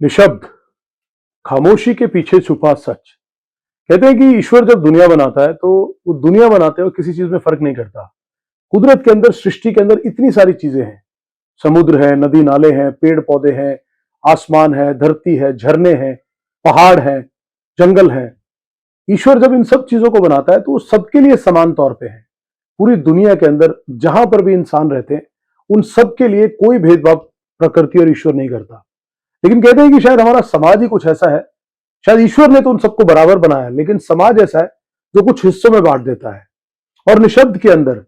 निशब्द, खामोशी के पीछे छुपा सच। कहते हैं कि ईश्वर जब दुनिया बनाता है तो वो दुनिया बनाते हुए किसी चीज में फर्क नहीं करता। कुदरत के अंदर, सृष्टि के अंदर इतनी सारी चीजें हैं। समुद्र है, नदी नाले हैं, पेड़ पौधे हैं, आसमान है, धरती है, झरने हैं, पहाड़ हैं, जंगल है। ईश्वर जब इन सब चीजों को बनाता है तो वो सबके लिए समान तौर पे है। पूरी दुनिया के अंदर जहां पर भी इंसान रहते हैं उन सब के लिए कोई भेदभाव प्रकृति और ईश्वर नहीं करता। लेकिन कहते हैं कि शायद हमारा समाज ही कुछ ऐसा है। शायद ईश्वर ने तो उन सबको बराबर बनाया, लेकिन समाज ऐसा है जो कुछ हिस्सों में बांट देता है। और निशब्द के अंदर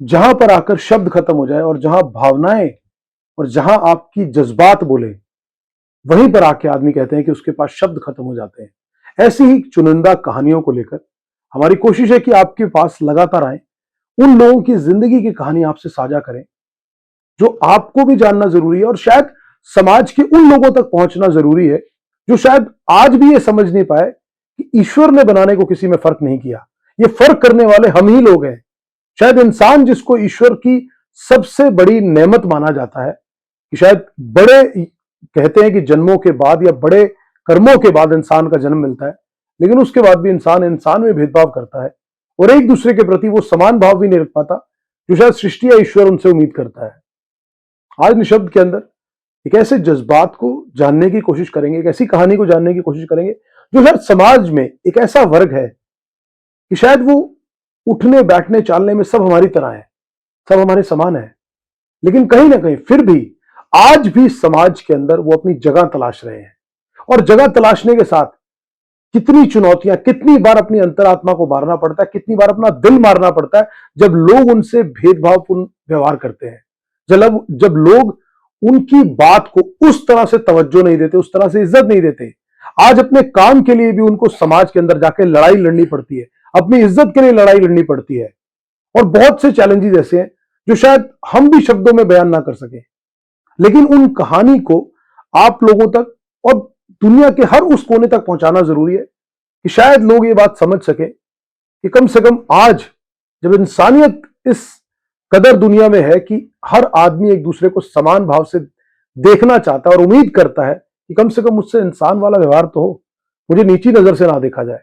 जहां पर आकर शब्द खत्म हो जाए और जहां भावनाएं और जहां आपकी जज्बात बोले, वहीं पर आके आदमी कहते हैं कि उसके पास शब्द खत्म हो जाते हैं। ऐसी ही चुनिंदा कहानियों को लेकर हमारी कोशिश है कि आपके पास लगातार आए, उन लोगों की जिंदगी की कहानी आपसे साझा करें जो आपको भी जानना जरूरी है, और शायद समाज के उन लोगों तक पहुंचना जरूरी है जो शायद आज भी ये समझ नहीं पाए कि ईश्वर ने बनाने को किसी में फर्क नहीं किया। ये फर्क करने वाले हम ही लोग हैं। शायद इंसान, जिसको ईश्वर की सबसे बड़ी नेमत माना जाता है, कि शायद बड़े कहते हैं कि जन्मों के बाद या बड़े कर्मों के बाद इंसान का जन्म मिलता है, लेकिन उसके बाद भी इंसान इंसान में भेदभाव करता है और एक दूसरे के प्रति वो समान भाव भी नहीं रख पाता जो शायद सृष्टि या ईश्वर उनसे उम्मीद करता है। आज निशब्द के अंदर एक ऐसे जज्बात को जानने की कोशिश करेंगे, एक ऐसी कहानी को जानने की कोशिश करेंगे जो शायद समाज में एक ऐसा वर्ग है कि शायद वो उठने बैठने चालने में सब हमारी तरह है, सब हमारे समान है, लेकिन कहीं ना कहीं फिर भी आज भी समाज के अंदर वो अपनी जगह तलाश रहे हैं। और जगह तलाशने के साथ कितनी चुनौतियां, कितनी बार अपनी अंतरात्मा को मारना पड़ता है, कितनी बार अपना दिल मारना पड़ता है जब लोग उनसे भेदभावपूर्ण व्यवहार करते हैं, जब लोग उनकी बात को उस तरह से तवज्जो नहीं देते, उस तरह से इज्जत नहीं देते। आज अपने काम के लिए भी उनको समाज के अंदर जाके लड़ाई लड़नी पड़ती है, अपनी इज्जत के लिए लड़ाई लड़नी पड़ती है। और बहुत से चैलेंजेस ऐसे हैं जो शायद हम भी शब्दों में बयान ना कर सके, लेकिन उन कहानी को आप लोगों तक और दुनिया के हर उस कोने तक पहुंचाना जरूरी है कि शायद लोग ये बात समझ सके कि कम से कम आज जब इंसानियत इस कदर दुनिया में है कि हर आदमी एक दूसरे को समान भाव से देखना चाहता है और उम्मीद करता है कि कम से कम मुझसे इंसान वाला व्यवहार तो हो, मुझे नीची नजर से ना देखा जाए,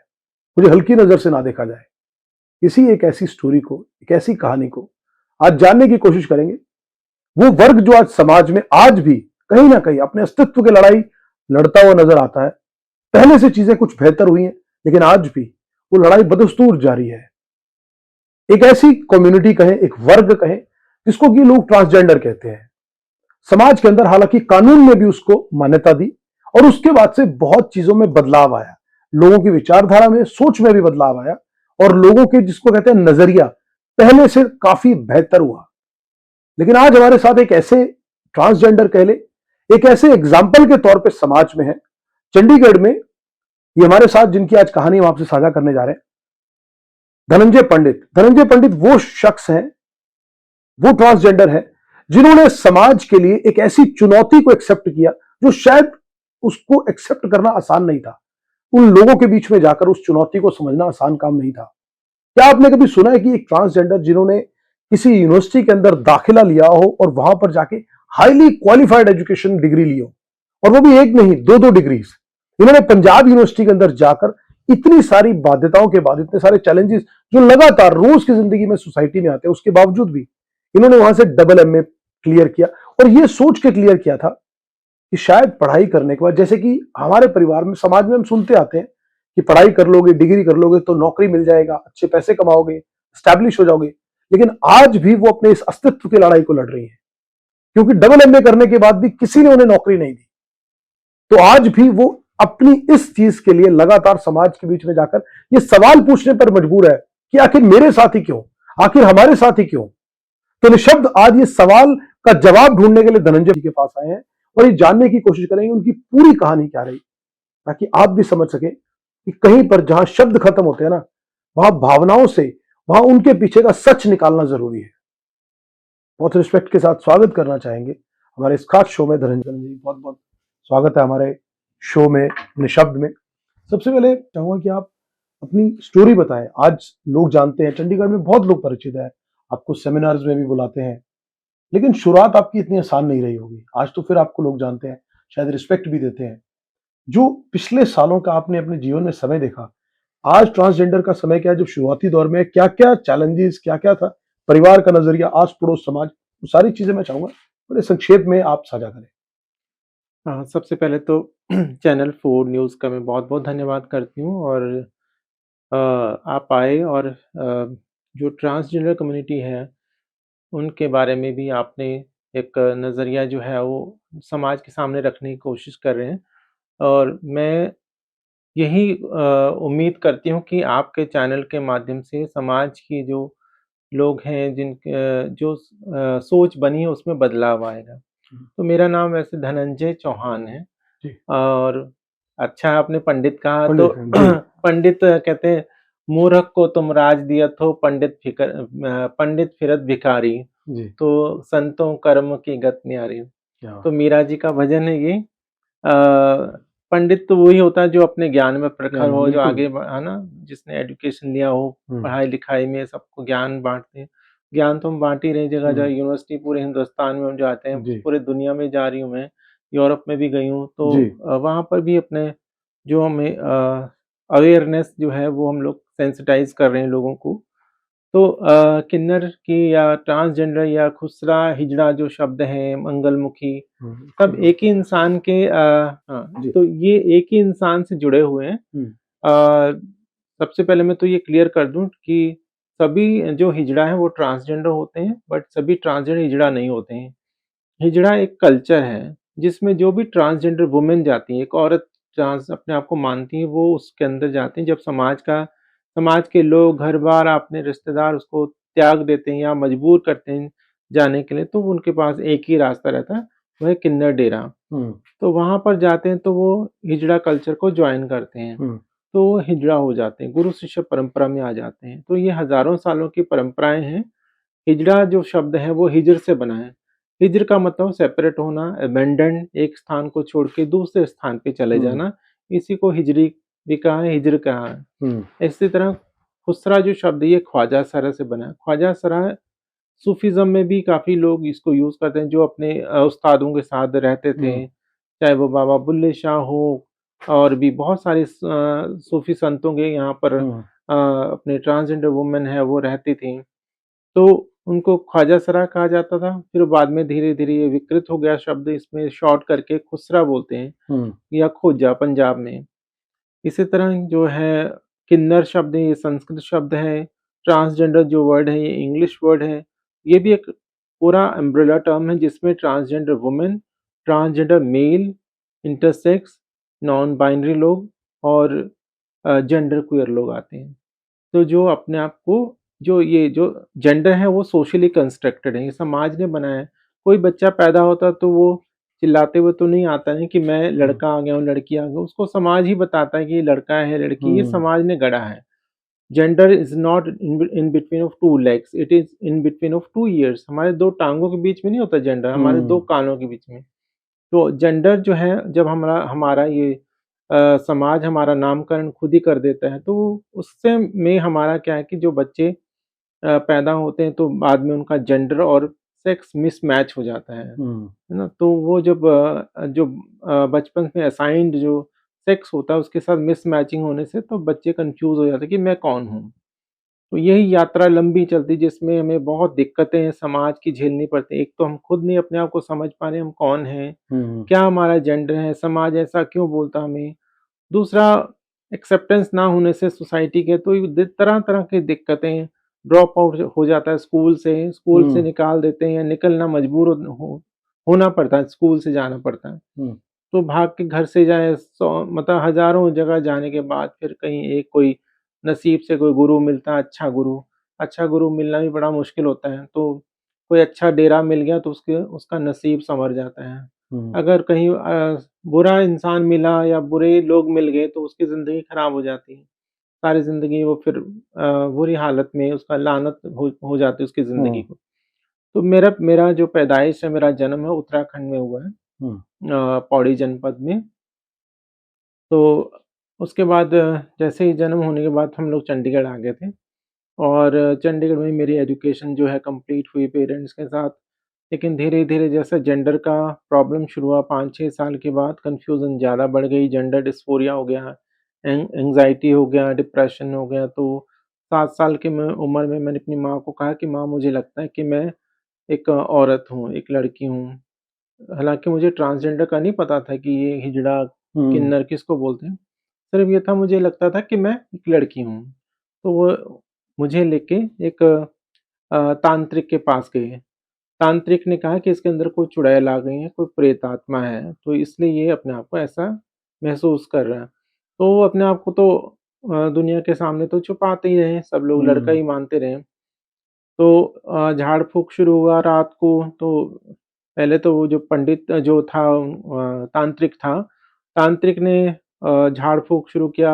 मुझे हल्की नजर से ना देखा जाए। इसी एक ऐसी स्टोरी को, एक ऐसी कहानी को आज जानने की कोशिश करेंगे। वो वर्ग जो आज समाज में आज भी कहीं ना कहीं अपने अस्तित्व की लड़ाई लड़ता हुआ नजर आता है। पहले से चीजें कुछ बेहतर हुई हैं, लेकिन आज भी वो लड़ाई बदस्तूर जारी है। एक ऐसी कम्युनिटी कहें, एक वर्ग कहें, जिसको कि लोग ट्रांसजेंडर कहते हैं। समाज के अंदर हालांकि कानून में भी उसको मान्यता दी और उसके बाद से बहुत चीजों में बदलाव आया, लोगों की विचारधारा में, सोच में भी बदलाव आया और लोगों के, जिसको कहते हैं, नजरिया पहले से काफी बेहतर हुआ। लेकिन आज हमारे साथ एक ऐसे ट्रांसजेंडर कह ले, एक ऐसे एग्जाम्पल के तौर पे समाज में है, चंडीगढ़ में। ये हमारे साथ जिनकी आज कहानी हम आपसे साझा करने जा रहे हैं, धनंजय पंडित। धनंजय पंडित वो शख्स हैं, वो ट्रांसजेंडर है जिन्होंने समाज के लिए एक ऐसी चुनौती को एक्सेप्ट किया जो शायद उसको एक्सेप्ट करना आसान नहीं था। उन लोगों के बीच में जाकर उस चुनौती को समझना आसान काम नहीं था। क्या आपने कभी सुना है कि एक ट्रांसजेंडर जिन्होंने किसी यूनिवर्सिटी के अंदर दाखिला लिया हो और वहां पर जाके हाईली क्वालिफाइड एजुकेशन डिग्री ली हो, और वो भी एक नहीं, दो डिग्रीज, इन्होंने पंजाब यूनिवर्सिटी के अंदर जाकर इतनी सारी बाध्यताओं के बाद, इतने सारे चैलेंजेस जो लगातार रोज की जिंदगी में सोसाइटी में आते हैं, उसके बावजूद भी इन्होंने वहां से डबल एमए क्लियर किया और ये सोच के क्लियर किया था कि शायद पढ़ाई करने के बाद, जैसे कि हमारे परिवार में, समाज में हम सुनते आते हैं कि पढ़ाई कर लोगे, डिग्री कर लोगे तो नौकरी मिल जाएगा, अच्छे पैसे कमाओगे, स्टैब्लिश हो जाओगे। लेकिन आज भी वो अपने इस अस्तित्व की लड़ाई को लड़ रही है, क्योंकि डबल एमए करने के बाद भी किसी ने उन्हें नौकरी नहीं दी। तो आज भी वो अपनी इस चीज के लिए लगातार समाज के बीच में जाकर ये सवाल पूछने पर मजबूर है कि आखिर मेरे साथ ही क्यों, आखिर हमारे साथ ही क्यों। तो निशब्द आज ये सवाल का जवाब ढूंढने के लिए धनंजय जी के पास आए हैं और ये जानने की कोशिश करेंगे उनकी पूरी कहानी क्या रही, ताकि आप भी समझ सके कि कहीं पर जहां शब्द खत्म होते हैं ना, वहां भावनाओं से, वहां उनके पीछे का सच निकालना जरूरी है। बहुत रिस्पेक्ट के साथ स्वागत करना चाहेंगे हमारे इस खास शो में धनंजय जी। बहुत बहुत स्वागत है हमारे शो में निशब्द में। सबसे पहले चाहूंगा कि आप अपनी स्टोरी बताएं। आज लोग जानते हैं, चंडीगढ़ में बहुत लोग परिचित है, आपको सेमिनार्स में भी बुलाते हैं, लेकिन शुरुआत आपकी इतनी आसान नहीं रही होगी। आज तो फिर आपको लोग जानते हैं, शायद रिस्पेक्ट भी देते हैं। जो पिछले सालों का आपने अपने जीवन में समय देखा, आज ट्रांसजेंडर का समय क्या है, जब शुरुआती दौर में क्या-क्या चैलेंजेस, क्या-क्या था, परिवार का नज़रिया, आस-पड़ोस, समाज, वो सारी चीज़ें मैं चाहूँगा बड़े संक्षेप में आप साझा करें। हाँ, सबसे पहले तो चैनल 4 न्यूज़ का मैं बहुत-बहुत धन्यवाद करती हूँ और आप आए और जो ट्रांसजेंडर कम्युनिटी है, उनके बारे में भी आपने एक नज़रिया जो है वो समाज के सामने रखने की कोशिश कर रहे हैं और मैं यही उम्मीद करती हूँ कि आपके चैनल के माध्यम से समाज की जो लोग हैं जो सोच बनी है उसमें बदलाव आएगा। हुँ, तो मेरा नाम वैसे धनंजय चौहान है। जी, और अच्छा आपने पंडित कहा तो पंडित हैं, जी, पंडित कहते हैं मूर्ख को तुम राज दियत हो पंडित फिरत भिखारी, जी, तो संतों कर्म की गत न्यारी। क्या तो मीरा जी का भजन है ये। पंडित तो वही होता है जो अपने ज्ञान में प्रखर ज्ञान में हो, जो बिल्कुल। आगे है ना, जिसने एजुकेशन लिया हो, हुँ, पढ़ाई-लिखाई में सबको ज्ञान बाँटते हैं। ज्ञान तो हम बाँट ही रहे हैं जगह-जगह, हुँ, यूनिवर्सिटी पूरे हिंदुस्तान में हम जाते हैं, जी, पूरे दुनिया में जा रही हूँ मैं, यूरोप में भी गई हूँ, तो जी, वहाँ पर भी अपने जो हमें अवेयरनेस जो है वो हम लोग सेंसिटाइज़ कर रहे हैं लोगों को। तो किन्नर की या ट्रांसजेंडर या खुसरा, हिजड़ा जो शब्द हैं, मंगलमुखी, हुँ, सब एक ही इंसान के हाँ, जी, तो ये एक ही इंसान से जुड़े हुए हैं। हुँ, अ, सबसे पहले मैं तो ये क्लियर कर दूँ कि सभी जो हिजड़ा हैं वो ट्रांसजेंडर होते हैं, बट सभी ट्रांसजेंडर हिजड़ा नहीं होते हैं। हिजड़ा एक कल्चर है, जिसमें जो भी ट्रांसजेंडर वुमेन जाती हैं, एक औरत ट्रांस अपने आप को मानती है, वो उसके अंदर जाती हैं। जब समाज के लोग, घर-बार, अपने रिश्तेदार उसको त्याग देते हैं या मजबूर करते हैं जाने के लिए, तो उनके पास एक ही रास्ता रहता है, वो है किन्नर डेरा। हुँ, तो वहाँ पर जाते हैं तो वो हिजड़ा कल्चर को जॉइन करते हैं, हुँ, तो वो हिजड़ा हो जाते हैं, गुरु शिष्य परंपरा में आ जाते हैं। तो ये हज़ारों सालों की परंपराएँ हैं। हिजड़ा जो शब्द है वो हिज्र से बना है। हिज्र का मतलब सेपरेट होना, अबैंडन, एक स्थान को छोड़ के दूसरे स्थान पे चले हुँ, जाना, इसी को हिजरी भी कहा है, हिज्र कहा है। हुँ, इसी तरह खुसरा जो शब्द है ये ख्वाजा सरा से बना है। ख्वाजा सरा सूफ़ीज़्म में भी काफ़ी लोग इसको यूज़ करते हैं जो अपने उस्तादों के साथ रहते हुँ, थे, चाहे वो बाबा बुल्ले शाह हो और भी बहुत सारे सूफ़ी संतों के यहाँ पर हुँ, अपने ट्रांसजेंडर वुमेन है वो रहती थीं। तो उनको ख्वाजा सरा कहा जाता था, फिर बाद में धीरे-धीरे ये विकृत हो गया शब्द, इसमें शॉर्ट करके खुसरा बोलते हैं हुँ, या खोजा पंजाब में। इसी तरह जो है किन्नर शब्द है, ये संस्कृत शब्द है, ट्रांसजेंडर जो वर्ड है, ये इंग्लिश वर्ड है। ये भी एक पूरा अम्ब्रेला टर्म है जिसमें transgender women, transgender male, intersex, non binary लोग और जेंडर क्वियर लोग आते हैं। तो जो अपने आप को जो जेंडर है वो सोशली कंस्ट्रक्टेड है, ये समाज ने बनाया है। कोई बच्चा पैदा होता है तो वो चिल्लाते हुए तो नहीं आता है कि मैं हुँ, लड़का आ गया हूँ, लड़की आ गई हूँ, उसको समाज ही बताता है कि ये लड़का है, लड़की, ये हुँ, समाज ने गढ़ा है। Gender is not in between of 2 legs, it is in between of 2 years, हमारे 2 टाँगों के बीच में नहीं होता जेंडर, हमारे 2 हुँ, कानों के बीच में। तो जेंडर जो है जब हमारा हमारा ये समाज हमारा नामकरण खुद ही कर देता है, तो उससे में हमारा क्या है कि जो बच्चे पैदा होते हैं तो बाद में उनका जेंडर और सेक्स मिसमैच हो जाता हुँ, है ना? तो वो बचपन में असाइन्ड जो सेक्स होता है उसके साथ मिसमैचिंग होने से तो बच्चे कन्फ्यूज़ हो जाते हैं कि मैं कौन हूँ? तो यही यात्रा लंबी चलती जिसमें हमें बहुत दिक्कतें समाज की झेलनी पड़ती हैं। एक तो हम खुद नहीं अपने आप को समझ पा रहे हैं हम कौन हैं? हुँ, क्या हमारा जेंडर है? समाज ऐसा क्यों बोलता हमें? दूसरा एक्सेप्टेंस ना होने से सोसाइटी के तो तरह-तरह की दिक्कतें, ड्रॉप आउट हो जाता है स्कूल से हुँ, निकाल देते हैं या निकलना मजबूर होना पड़ता है, स्कूल से जाना पड़ता है। हुँ, तो भाग के घर से जाएँ 100 मतलब हज़ारों जगह जाने के बाद फिर कहीं एक कोई नसीब से कोई गुरु मिलता है, अच्छा गुरु मिलना भी बड़ा मुश्किल होता है, तो कोई अच्छा डेरा मिल गया तो उसके उसका नसीब सँवर जाता है। हुँ, अगर कहीं बुरा इंसान मिला या बुरे लोग मिल गए तो उसकी ज़िंदगी खराब हो जाती है। सारी ज़िंदगी वो फिर बुरी हालत में उसका लानत हो जाती है उसकी ज़िंदगी हुँ, को। तो मेरा मेरा जो पैदाइश है, मेरा जन्म है उत्तराखंड में हुआ है, हुँ, पौड़ी जनपद में। तो उसके बाद जैसे ही जन्म होने के बाद हम लोग चंडीगढ़ आ गए थे और चंडीगढ़ में मेरी एजुकेशन जो है कंप्लीट हुई पेरेंट्स के साथ। लेकिन धीरे-धीरे जैसे जेंडर का प्रॉब्लम शुरू हुआ 5-6 साल के बाद कन्फ्यूज़न ज़्यादा बढ़ गई, जेंडर डिस्फोरिया हो गया, एंग्ज़ायटी हो गया, डिप्रेशन हो गया। तो 7 साल की मैं उम्र में मैंने अपनी माँ को कहा कि माँ मुझे लगता है कि मैं एक औरत हूँ, एक लड़की हूँ। हालाँकि मुझे ट्रांसजेंडर का नहीं पता था कि ये हिजड़ा, हुँ, किन्नर किसको बोलते हैं। सिर्फ़ ये था मुझे लगता था कि मैं एक लड़की हूँ। तो वो मुझे लेके एक तांत्रिक के पास गए। तांत्रिक ने कहा कि इसके अंदर कोई चुड़ैल आ गई है, कोई प्रेत आत्मा है, तो इसलिए ये अपने आप को ऐसा महसूस कर रहा है। तो वो अपने आप को तो दुनिया के सामने तो छुपाते ही रहे, सब लोग लड़का हुँ, ही मानते रहे। तो झाड़-फूँक शुरू हुआ रात को, तो पहले तो वो जो पंडित जो था तांत्रिक था, तांत्रिक ने झाड़-फूँक शुरू किया,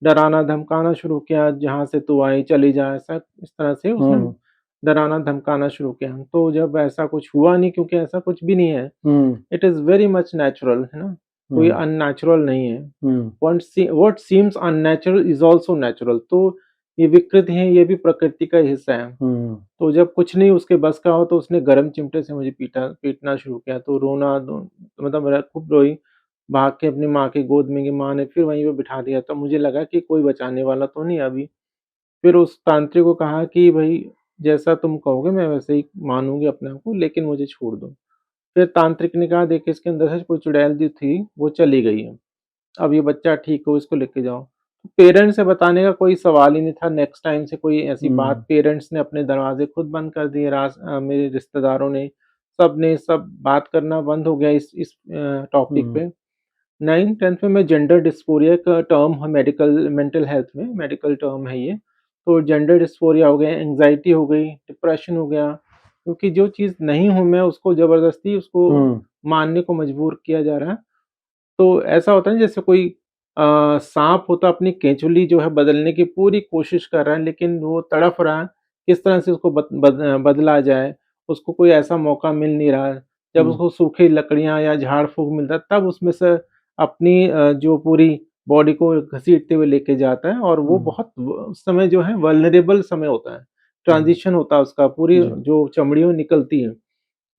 डराना-धमकाना शुरू किया, जहाँ से तू आई चली जा, ऐसा इस तरह से उसने हुँ, डराना-धमकाना शुरू किया। तो जब ऐसा कुछ हुआ नहीं क्योंकि ऐसा कुछ भी नहीं है, hmm, it is very much natural, है ना? कोई हुँ, अननेचुरल नहीं है। Hmm, what seems unnatural is also natural. तो ये विकृति है, ये भी प्रकृति का हिस्सा है। हुँ, तो जब कुछ नहीं उसके बस का हो तो उसने गरम चिमटे से मुझे पीटना शुरू किया। तो रोना दो मतलब मेरा खूब रोई, भाग के अपनी माँ की गोद में गई, माँ ने फिर वहीं पे बिठा दिया। तो मुझे लगा कि कोई बचाने वाला तो नहीं अभी। फिर उस तांत्रिक को कहा कि भई जैसा तुम कहोगे मैं वैसे ही मानूँगी अपने आप को, लेकिन मुझे छोड़ दो। फिर तांत्रिक ने कहा देखिए इसके अंदर से कोई चुड़ैल जो थी वो चली गई है। अब ये बच्चा ठीक हो, इसको लेके जाओ। पेरेंट्स से बताने का कोई सवाल ही नहीं था, नेक्स्ट टाइम से कोई ऐसी बात हुँ, पेरेंट्स ने अपने दरवाज़े खुद बंद कर दिए, मेरे रिश्तेदारों ने, सबने सब बात करना बंद हो गया इस टॉपिक हुँ, पे। 9th-10th में मैं जेंडर डिस्फोरिया का टर्म है मेंटल हेल्थ में, मेडिकल टर्म है ये। तो जेंडर डिस्फोरिया हो गया, एंग्ज़ायटी हो गई, डिप्रेशन हो गया, क्योंकि जो चीज़ नहीं हूँ मैं उसको ज़बरदस्ती उसको हुँ, मानने को मजबूर किया जा रहा है। तो ऐसा होता है ना जैसे कोई साँप होता अपनी केंचुली जो है बदलने की पूरी कोशिश कर रहा है, लेकिन वो तड़फ रहा है, किस तरह से उसको बदला जाए, उसको कोई ऐसा मौका मिल नहीं रहा है। जब हुँ, उसको सूखी लकड़ियाँ या झाड़-फूँक मिलता है, तब उसमें से अपनी जो पूरी बॉडी को घसीटते हुए लेके जाता है और वो हुँ, बहुत उस समय जो है वल्नरेबल समय होता है। हुँ, ट्रांज़िशन होता है उसका, पूरी जी, जो चमड़ी वो निकलती है।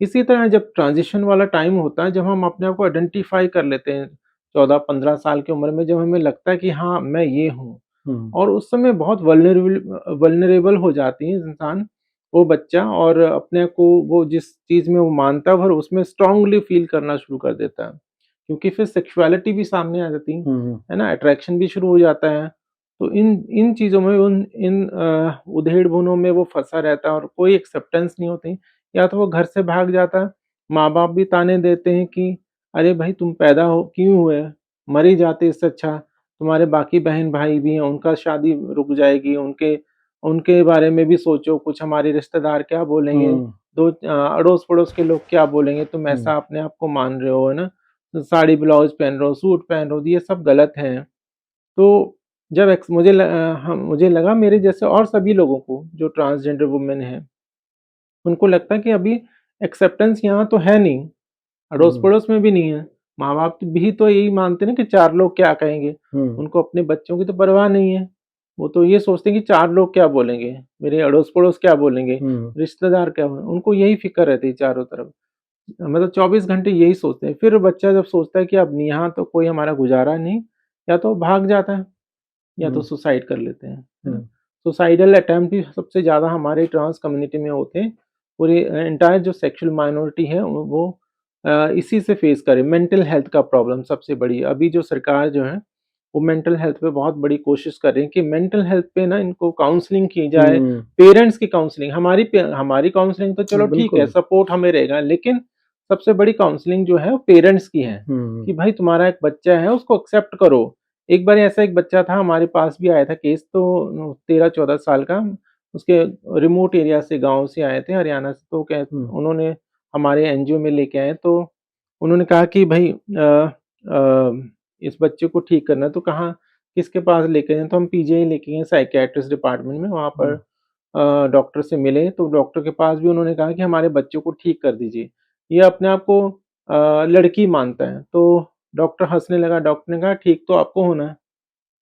इसी तरह जब ट्रांज़िशन वाला टाइम होता है, जब हम अपने आप को आइडेंटिफ़ाई कर लेते हैं, 14-15 साल की उम्र में जब हमें लगता है कि हाँ, मैं ये हूँ हुँ, और उस समय बहुत वल्नरेबल हो जाती है इंसान, वो बच्चा और अपने को वो जिस चीज़ में वो मानता है और उसमें स्ट्रॉन्गली फ़ील करना शुरू कर देता है। क्योंकि फिर सेक्सुअलिटी भी सामने आ जाती हुँ, है ना? अट्रैक्शन भी शुरू हो जाता है। तो इन इन चीज़ों में इन उधेड़-बुनों में वो फँसा रहता है और कोई एक्सेप्टेंस नहीं होती। या तो वो घर से भाग जाता है, माँ-बाप भी ताने देते हैं कि अरे भाई तुम पैदा हो क्यों हुए? मर ही जाते इससे अच्छा, तुम्हारे बाकी बहन-भाई भी हैं, उनका शादी रुक जाएगी, उनके उनके बारे में भी सोचो, कुछ हमारे रिश्तेदार क्या बोलेंगे? हुँ, अड़ोस-पड़ोस के लोग क्या बोलेंगे? तुम हुँ, ऐसा अपने आप को मान रहे हो, है ना? साड़ी ब्लाउज़ पहन रहे हो, सूट पहन रहे हो, ये सब गलत है। तो जब मुझे लगा मेरे जैसे और सभी लोगों को जो ट्रांसजेंडर वुमेन हैं, उनको लगता है कि अभी एक्सेप्टेंस यहाँ तो है नहीं, हुँ, अड़ोस-पड़ोस में भी नहीं है। माँ-बाप भी तो यही मानते हैं ना कि 4 लोग क्या कहेंगे? हुँ, उनको अपने बच्चों की तो परवाह नहीं है। वो तो ये सोचते हैं कि 4 लोग क्या बोलेंगे? मेरे अड़ोस-पड़ोस क्या बोलेंगे? हुँ, रिश्तेदार क्या बोलेंगे? उनको यही फ़िक्र रहती है चारों तरफ। मतलब 24 घंटे यही सोचते हैं। फिर बच्चा जब सोचता है कि अब यहाँ तो कोई हमारा गुज़ारा नहीं, या तो भाग जाता है या तो हुँ, सुसाइड कर लेते हैं, है ना? हुँ, सुसाइडल अटेम्प्ट भी सबसे ज़्यादा हमारे ट्रांस कम्युनिटी में होते हैं। पूरी एंटायर जो सेक्सुअल माइनॉरिटी है वो इसी से फेस करे मेंटल हेल्थ का प्रॉब्लम सबसे बड़ी। अभी जो सरकार जो है, वो मेंटल हेल्थ पे बहुत बड़ी कोशिश कर रही है कि मेंटल हेल्थ पे ना इनको काउंसलिंग की जाए, हुँ, पेरेंट्स की काउंसलिंग हमारी काउंसलिंग तो चलो ठीक है, बिल्कुल, सपोर्ट हमें रहेगा, लेकिन सबसे बड़ी काउंसलिंग जो है वो पेरेंट्स की है, हुँ, कि भाई तुम्हारा एक बच्चा है उसको एक्सेप्ट करो। एक बार ऐसा एक बच्चा था हमारे पास भी आया था केस, तो 13-14 साल का, उसके रिमोट एरिया से गाँव से आए थे हरियाणा से, तो क्या हुँ, उन्होंने हमारे एनजीओ में लेके आए, तो उन्होंने कहा कि भई इस बच्चे को ठीक करना है, तो कहाँ किसके पास लेके जाएँ? तो हम पीजीआई लेके गए साइकियाट्रिस्ट डिपार्टमेंट में, वहाँ पर हुँ, डॉक्टर से मिले, तो डॉक्टर के पास भी उन्होंने कहा कि हमारे बच्चों को ठीक कर दीजिए। ये अपने आप को लड़की मानता है, तो डॉक्टर हँसने लगा, डॉक्टर ने कहा ठीक तो आपको होना है।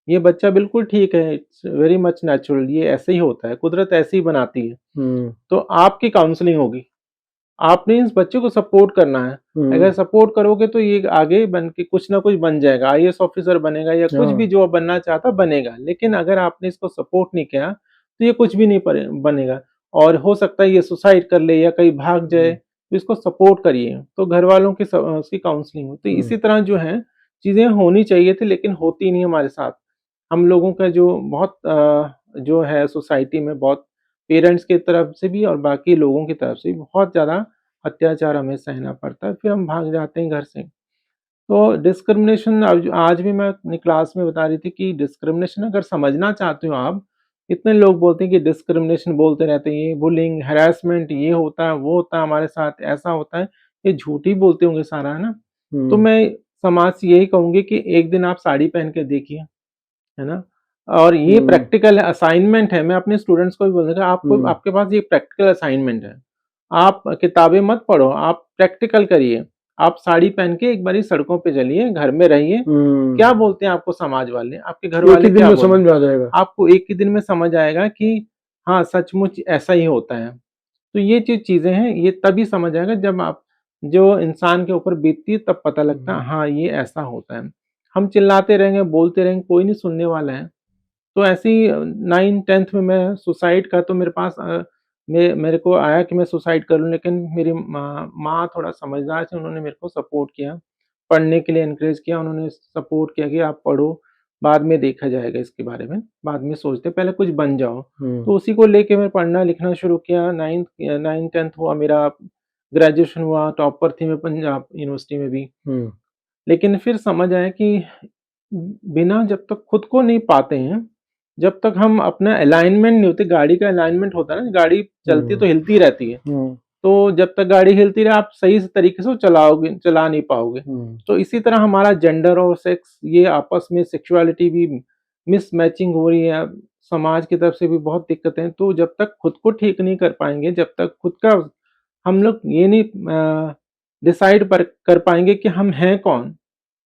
ये बच्चा बिल्कुल ठीक है, इट्स वेरी मच नेचुरल, ये ऐसे ही होता है, कुदरत ऐसे ही बनाती है। हुँ, तो आपकी काउंसलिंग होगी, आपने इस बच्चे को सपोर्ट करना है। अगर हम्म, सपोर्ट करोगे तो ये आगे बन के कुछ ना कुछ बन जाएगा, आईएएस ऑफिसर बनेगा या कुछ भी हाँ, जो बनना चाहता बनेगा। लेकिन अगर आपने इसको सपोर्ट नहीं किया, तो ये कुछ भी नहीं बनेगा और हो सकता है ये सुसाइड कर ले या कहीं भाग जाए, हम्म, तो इसको सपोर्ट करिए। तो घर वालों की उसकी काउंसलिंग हो। तो हम्म, इसी तरह जो है चीज़ें होनी चाहिए थी लेकिन होती नहीं हमारे साथ। हम लोगों का जो बहुत जो है सोसाइटी में बहुत पेरेंट्स की तरफ से भी और बाकी लोगों की तरफ से भी बहुत ज़्यादा अत्याचार हमें सहना पड़ता है, फिर हम भाग जाते हैं घर से। तो डिस्क्रिमिनेशन आज भी मैं अपनी क्लास में बता रही थी कि डिस्क्रिमिनेशन अगर समझना चाहते हो आप, इतने लोग बोलते हैं कि डिस्क्रिमिनेशन बोलते रहते हैं, ये बुलिंग, हैरेसमेंट ये होता है, वो होता है हमारे साथ, ऐसा होता है, ये झूठ ही बोलते होंगे सारा, है ना? तो हम्म, मैं समाज से यही कहूँगी कि एक दिन आप साड़ी पहन के देखिए। है ना? और ये हम्म, प्रैक्टिकल असाइनमेंट है, मैं अपने स्टूडेंट्स को भी बोलूँगा आपको हम्म, आपके पास ये प्रैक्टिकल असाइनमेंट है। आप किताबें मत पढ़ो, आप प्रैक्टिकल करिए। आप साड़ी पहन के एक बारी सड़कों पे चलिए, घर में रहिए। हम्म, क्या बोलते हैं आपको समाज वाले, आपके घर एक ही वाले दिन क्या में बोले? समझ में आ जाएगा। आपको एक ही दिन में समझ आएगा कि हाँ, सचमुच ऐसा ही होता है। तो ये जो चीज़ें हैं, ये तभी समझ आएगा जब आप जो इंसान के ऊपर बीतती है तब पता लगता है, हम्म, हाँ, ये ऐसा होता है। हम चिल्लाते रहेंगे, बोलते रहेंगे, कोई नहीं सुनने वाला है। तो ऐसे ही 9th-10th में मैं सुसाइड का तो मेरे पास मेरे को आया कि मैं सुसाइड कर लूँ, लेकिन मेरी माँ माँ थोड़ा समझदार थी, उन्होंने मेरे को सपोर्ट किया, पढ़ने के लिए एनकरेज किया, उन्होंने सपोर्ट किया कि आप पढ़ो, बाद में देखा जाएगा इसके बारे में, बाद में सोचते हैं, पहले कुछ बन जाओ। हम्म, तो उसी को लेके मैं पढ़ना-लिखना शुरू किया, 9th-10th हुआ मेरा, ग्रेजुएशन हुआ, टॉपर थी मैं पंजाब यूनिवर्सिटी में भी। हम्म, लेकिन फिर समझ आया कि बिना जब तक खुद को नहीं पाते हैं, जब तक हम अपना अलाइनमेंट नहीं होते, गाड़ी का अलाइनमेंट होता है ना, गाड़ी चलती है हम्म, तो हिलती रहती है। हम्म, तो जब तक गाड़ी हिलती रहे आप सही से तरीके से वो चला नहीं पाओगे। हम्म, तो इसी तरह हमारा जेंडर और सेक्स ये आपस में सेक्सुअलिटी भी मिसमैचिंग हो रही है, समाज की तरफ से भी बहुत दिक्कतें। तो जब तक खुद को ठीक नहीं कर पाएँगे, जब तक खुद का हम लोग ये नहीं डिसाइड पर कर पाएँगे कि हम हैं कौन?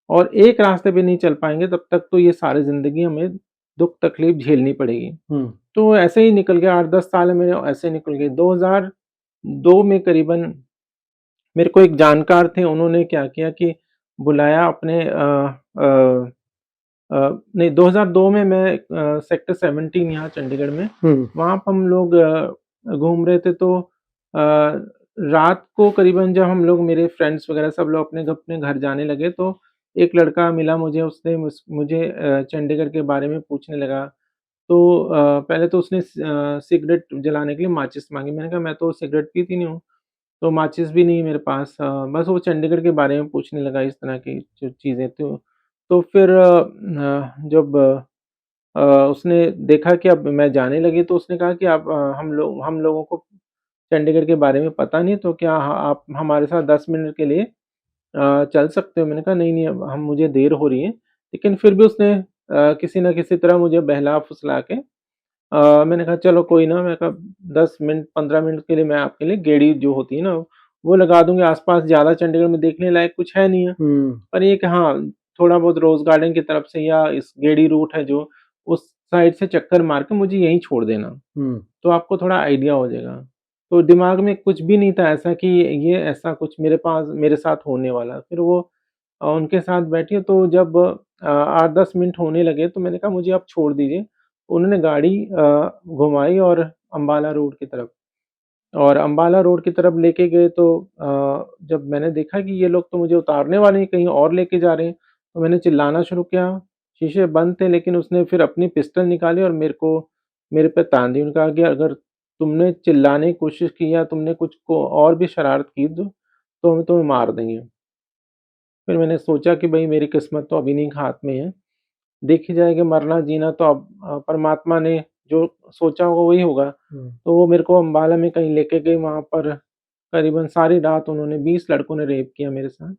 और एक रास्ते पे नहीं चल पाएँगे तब तक तो ये सारी ज़िंदगी हमें दुःख-तकलीफ़ झेलनी पड़ेगी। हम्म, तो ऐसे ही निकल गया 8-10 साल मेरे ऐसे निकल गए। 2002 में करीबन मेरे को एक जानकार थे, उन्होंने क्या किया कि बुलाया अपने अ नहीं 2002 में मैं सेक्टर 17 यहाँ चंडीगढ़ में, हम्म, वहाँ पे हम लोग घूम रहे थे तो रात को करीबन जब हम लोग मेरे फ्रेंड्स वगैरह सब लोग अपने घर जाने लगे तो एक लड़का मिला मुझे, उसने मुझे चंडीगढ़ के बारे में पूछने लगा। तो पहले तो उसने सिगरेट जलाने के लिए माचिस माँगी, मैंने कहा मैं तो सिगरेट पीती नहीं हूँ, तो माचिस भी नहीं है मेरे पास। बस वो चंडीगढ़ के बारे में पूछने लगा इस तरह की जो चीज़ें तो फिर जब उसने देखा कि अब मैं जाने लगी तो उसने कहा कि आप हम लोगों को चंडीगढ़ के बारे में पता नहीं तो क्या आप हमारे साथ 10 मिनट के लिए चल सकते हो? मैंने कहा नहीं, अब हम मुझे देर हो रही है। लेकिन फिर भी उसने किसी न किसी तरह मुझे बहला-फुसला के मैंने कहा चलो कोई ना, मैंने कहा 10 मिनट 15 मिनट के लिए मैं आपके लिए गेड़ी जो होती है ना, वो लगा दूँगी, आस-पास ज़्यादा चंडीगढ़ में देखने लायक कुछ है नहीं है। हम्म, पर ये कि हाँ, थोड़ा बहुत रोज़ गार्डन की तरफ से या इस गेड़ी रूट है जो, उस साइड से चक्कर मार के मुझे यहीं छोड़ देना, हम्म, तो आपको थोड़ा आइडिया हो जाएगा। तो दिमाग में कुछ भी नहीं था ऐसा कि ये ऐसा कुछ मेरे साथ होने वाला है। फिर वो उनके साथ बैठी तो जब 8-10 मिनट होने लगे तो मैंने कहा मुझे आप छोड़ दीजिए। उन्होंने गाड़ी घुमाई और अम्बाला रोड की तरफ, और अम्बाला रोड की तरफ लेके गए तो जब मैंने देखा कि ये लोग तो मुझे उतारने वाले हैं, कहीं और लेके जा रहे हैं, तो मैंने चिल्लाना शुरू किया। शीशे बंद थे लेकिन उसने फिर अपनी पिस्टल निकाली और मेरे पे तान दी। उन्होंने कहा कि अगर तुमने चिल्लाने की कोशिश की या तुमने कुछ को और भी शरारत की तो हम तुम्हें मार देंगे। फिर मैंने सोचा कि भई मेरी किस्मत तो अभी नहीं हाथ में है। देखी जाएगी, मरना जीना तो अब परमात्मा ने जो सोचा होगा वही होगा। हम्म, तो वो मेरे को अम्बाला में कहीं लेके गए, वहाँ पर करीबन सारी रात उन्होंने 20 लड़कों ने रेप किया मेरे साथ।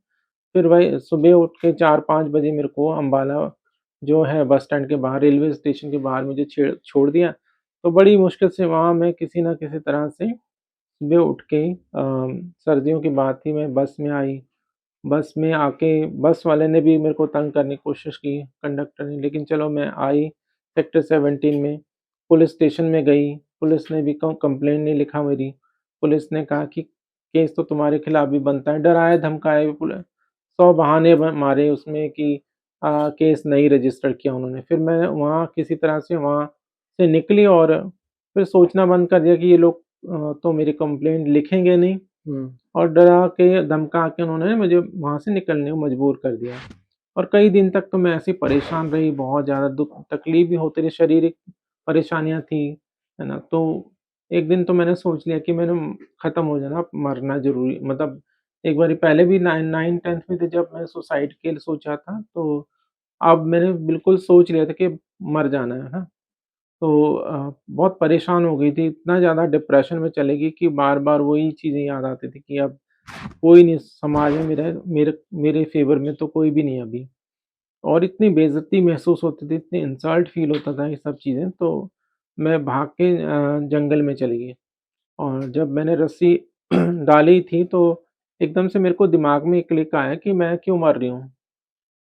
फिर वही सुबह उठ के 4-5 बजे मेरे को अम्बाला जो है बस स्टैंड के बाहर, रेलवे स्टेशन के बाहर मुझे छोड़ दिया। तो बड़ी मुश्किल से वहाँ मैं किसी न किसी तरह से सुबह उठ के सर्दियों की बात थी, मैं बस में आई। बस में आके बस वाले ने भी मेरे को तंग करने की कोशिश की, कंडक्टर ने, लेकिन चलो मैं आई सेक्टर 17 में, पुलिस स्टेशन में गई, पुलिस ने भी कंप्लेंट नहीं लिखा मेरी। पुलिस ने कहा कि केस तो तुम्हारे खिलाफ भी बनता है। डराए धमकाए भी 100 बहाने मारे उसमें कि केस नहीं रजिस्टर किया उन्होंने। फिर मैं वहाँ किसी तरह से वहाँ से निकली और फिर सोचना बंद कर दिया कि ये लोग तो मेरी कंप्लेंट लिखेंगे नहीं, और डरा के धमका के उन्होंने मुझे वहाँ से निकलने को मजबूर कर दिया। और कई दिन तक तो मैं ऐसे ही परेशान रही, बहुत ज़्यादा दुःख तकलीफ़ भी होती रही, शारीरिक परेशानियाँ थी, है ना? तो एक दिन तो मैंने सोच लिया कि मैंने ख़त्म हो जाना, अब मरना ज़रूरी, मतलब एक बारी पहले भी 9th-10th में थे जब मैं सुसाइड के लिए सोचा था, तो अब मैंने बिल्कुल सोच लिया था कि मर जाना है ना? तो बहुत परेशान हो गई थी, इतना ज़्यादा डिप्रेशन में चली गई कि बार-बार वही चीज़ें याद आती थी कि अब कोई नहीं समाज में मेरे मेरे मेरे फ़ेवर में तो कोई भी नहीं है अभी। और इतनी बेइज़्ज़ती महसूस होती थी, इतनी इंसल्ट फ़ील होता था ये सब चीज़ें, तो मैं भाग के जंगल में चली गई। और जब मैंने रस्सी डाली थी तो एकदम से मेरे को दिमाग में एक क्लिक आया कि मैं क्यों मर रही हूँ?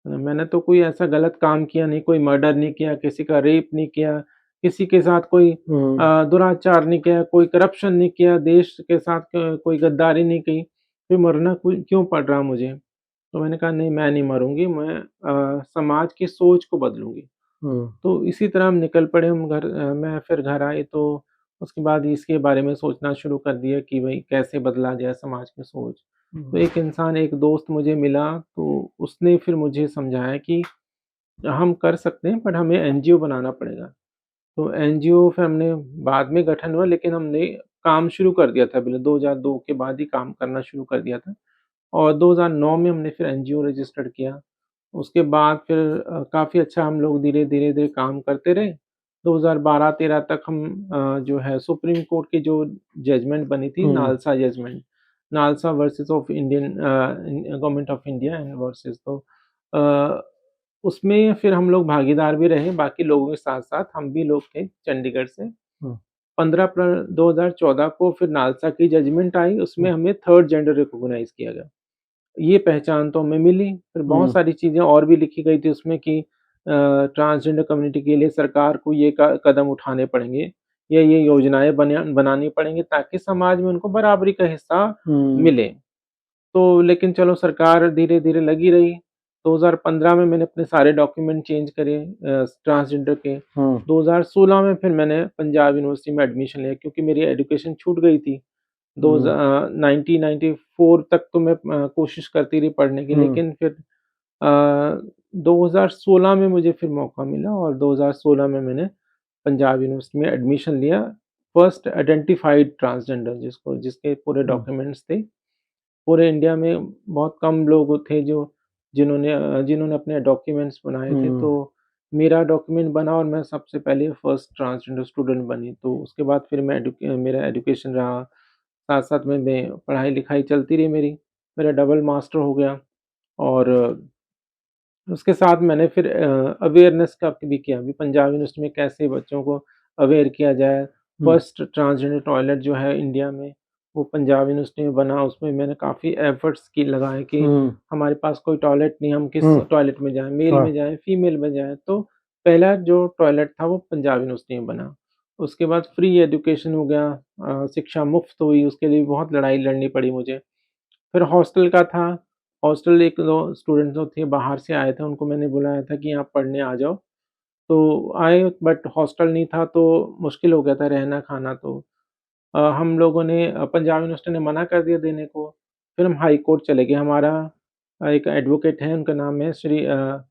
मैंने तो कोई ऐसा गलत काम किया नहीं, कोई मर्डर नहीं किया, किसी का रेप नहीं किया, किसी के साथ कोई दुराचार नहीं किया, कोई करप्शन नहीं किया, देश के साथ कोई गद्दारी नहीं की, फिर मरना कोई क्यों पड़ रहा मुझे? तो मैंने कहा नहीं, मैं नहीं मरूँगी, मैं समाज की सोच को बदलूँगी। तो इसी तरह हम निकल पड़े, मैं फिर घर आई तो उसके बाद इसके बारे में सोचना शुरू कर दिया कि भई कैसे बदला जाए समाज की सोच। तो एक इंसान, एक दोस्त मुझे मिला, तो उसने फिर मुझे समझाया कि हम कर सकते हैं बट हमें एनजीओ बनाना पड़ेगा। तो एनजीओ फिर हमने बाद में गठन हुआ, लेकिन हमने काम शुरू कर दिया था पहले, 2002 के बाद ही काम करना शुरू कर दिया था, और 2009 में हमने फिर एनजीओ रजिस्टर्ड किया। उसके बाद फिर काफ़ी अच्छा हम लोग धीरे-धीरे काम करते रहे। 2012-13 तक हम जो है सुप्रीम कोर्ट की जो जजमेंट बनी थी, NALSA judgement, NALSA versus of government of India and versus, तो अ, उसमें फिर हम लोग भागीदार भी रहे, बाकी लोगों के साथ-साथ हम भी लोग थे चंडीगढ़ से। 15 अप्रैल 2014 को फिर नालसा की जजमेंट आई, उसमें हमें थर्ड जेंडर रिकॉग्नाइज़ किया गया। ये पहचान तो हमें मिली, फिर बहुत सारी चीज़ें और भी लिखी गई थी उसमें कि ट्रांसजेंडर कम्युनिटी के लिए सरकार को ये क कदम उठाने पड़ेंगे, ये योजनाएँ बनानी पड़ेंगी ताकि समाज में उनको बराबरी का हिस्सा मिले। तो लेकिन चलो सरकार धीरे-धीरे लगी रही। 2015 में मैंने अपने सारे डॉक्यूमेंट चेंज करे ट्रांसजेंडर के। 2016 में फिर मैंने पंजाब यूनिवर्सिटी में एडमिशन लिया क्योंकि मेरी एजुकेशन छूट गई थी। 1994 तक तो मैं कोशिश करती रही पढ़ने की, लेकिन फिर 2016 में मुझे फिर मौका मिला और 2016 में मैंने पंजाब यूनिवर्सिटी में एडमिशन लिया। फर्स्ट आइडेंटिफाइड ट्रांसजेंडर जिसके पूरे डॉक्यूमेंट्स थे। पूरे इंडिया में बहुत कम लोग थे जो जिन्होंने अपने डॉक्यूमेंट्स बनाए थे, तो मेरा डॉक्यूमेंट बना और मैं सबसे पहले फर्स्ट ट्रांसजेंडर स्टूडेंट बनी। तो उसके बाद फिर मेरा एजुकेशन रहा, साथ-साथ में मैं पढ़ाई-लिखाई चलती रही मेरी। मेरा डबल मास्टर हो गया और उसके साथ मैंने फिर अवेयरनेस का भी किया, अभी पंजाब यूनिवर्सिटी में कैसे बच्चों को अवेयर किया जाए। फर्स्ट ट्रांसजेंडर टॉयलेट जो है इंडिया में, वो पंजाब यूनिवर्सिटी में बना, उसमें मैंने काफ़ी एफर्ट्स की लगाए कि हमारे पास कोई टॉयलेट नहीं, हम किस टॉयलेट में जाएँ, मेल में जाएँ, फीमेल में जाएँ। तो पहला जो टॉयलेट था वो पंजाब यूनिवर्सिटी में बना। उसके बाद फ्री एजुकेशन हो गया, शिक्षा मुफ्त हुई, उसके लिए बहुत लड़ाई लड़नी पड़ी मुझे। फिर हॉस्टल का था, हॉस्टल 1-2 स्टूडेंट जो थे बाहर से आए थे, उनको मैंने बुलाया था कि यहाँ पढ़ने आ जाओ। तो आए बट हॉस्टल नहीं था तो मुश्किल हो गया था रहना-खाना, तो हम लोगों ने पंजाब यूनिवर्सिटी ने मना कर दिया देने को। फिर हम हाई कोर्ट चले गए। हमारा एक एडवोकेट है, उनका नाम है श्री अ,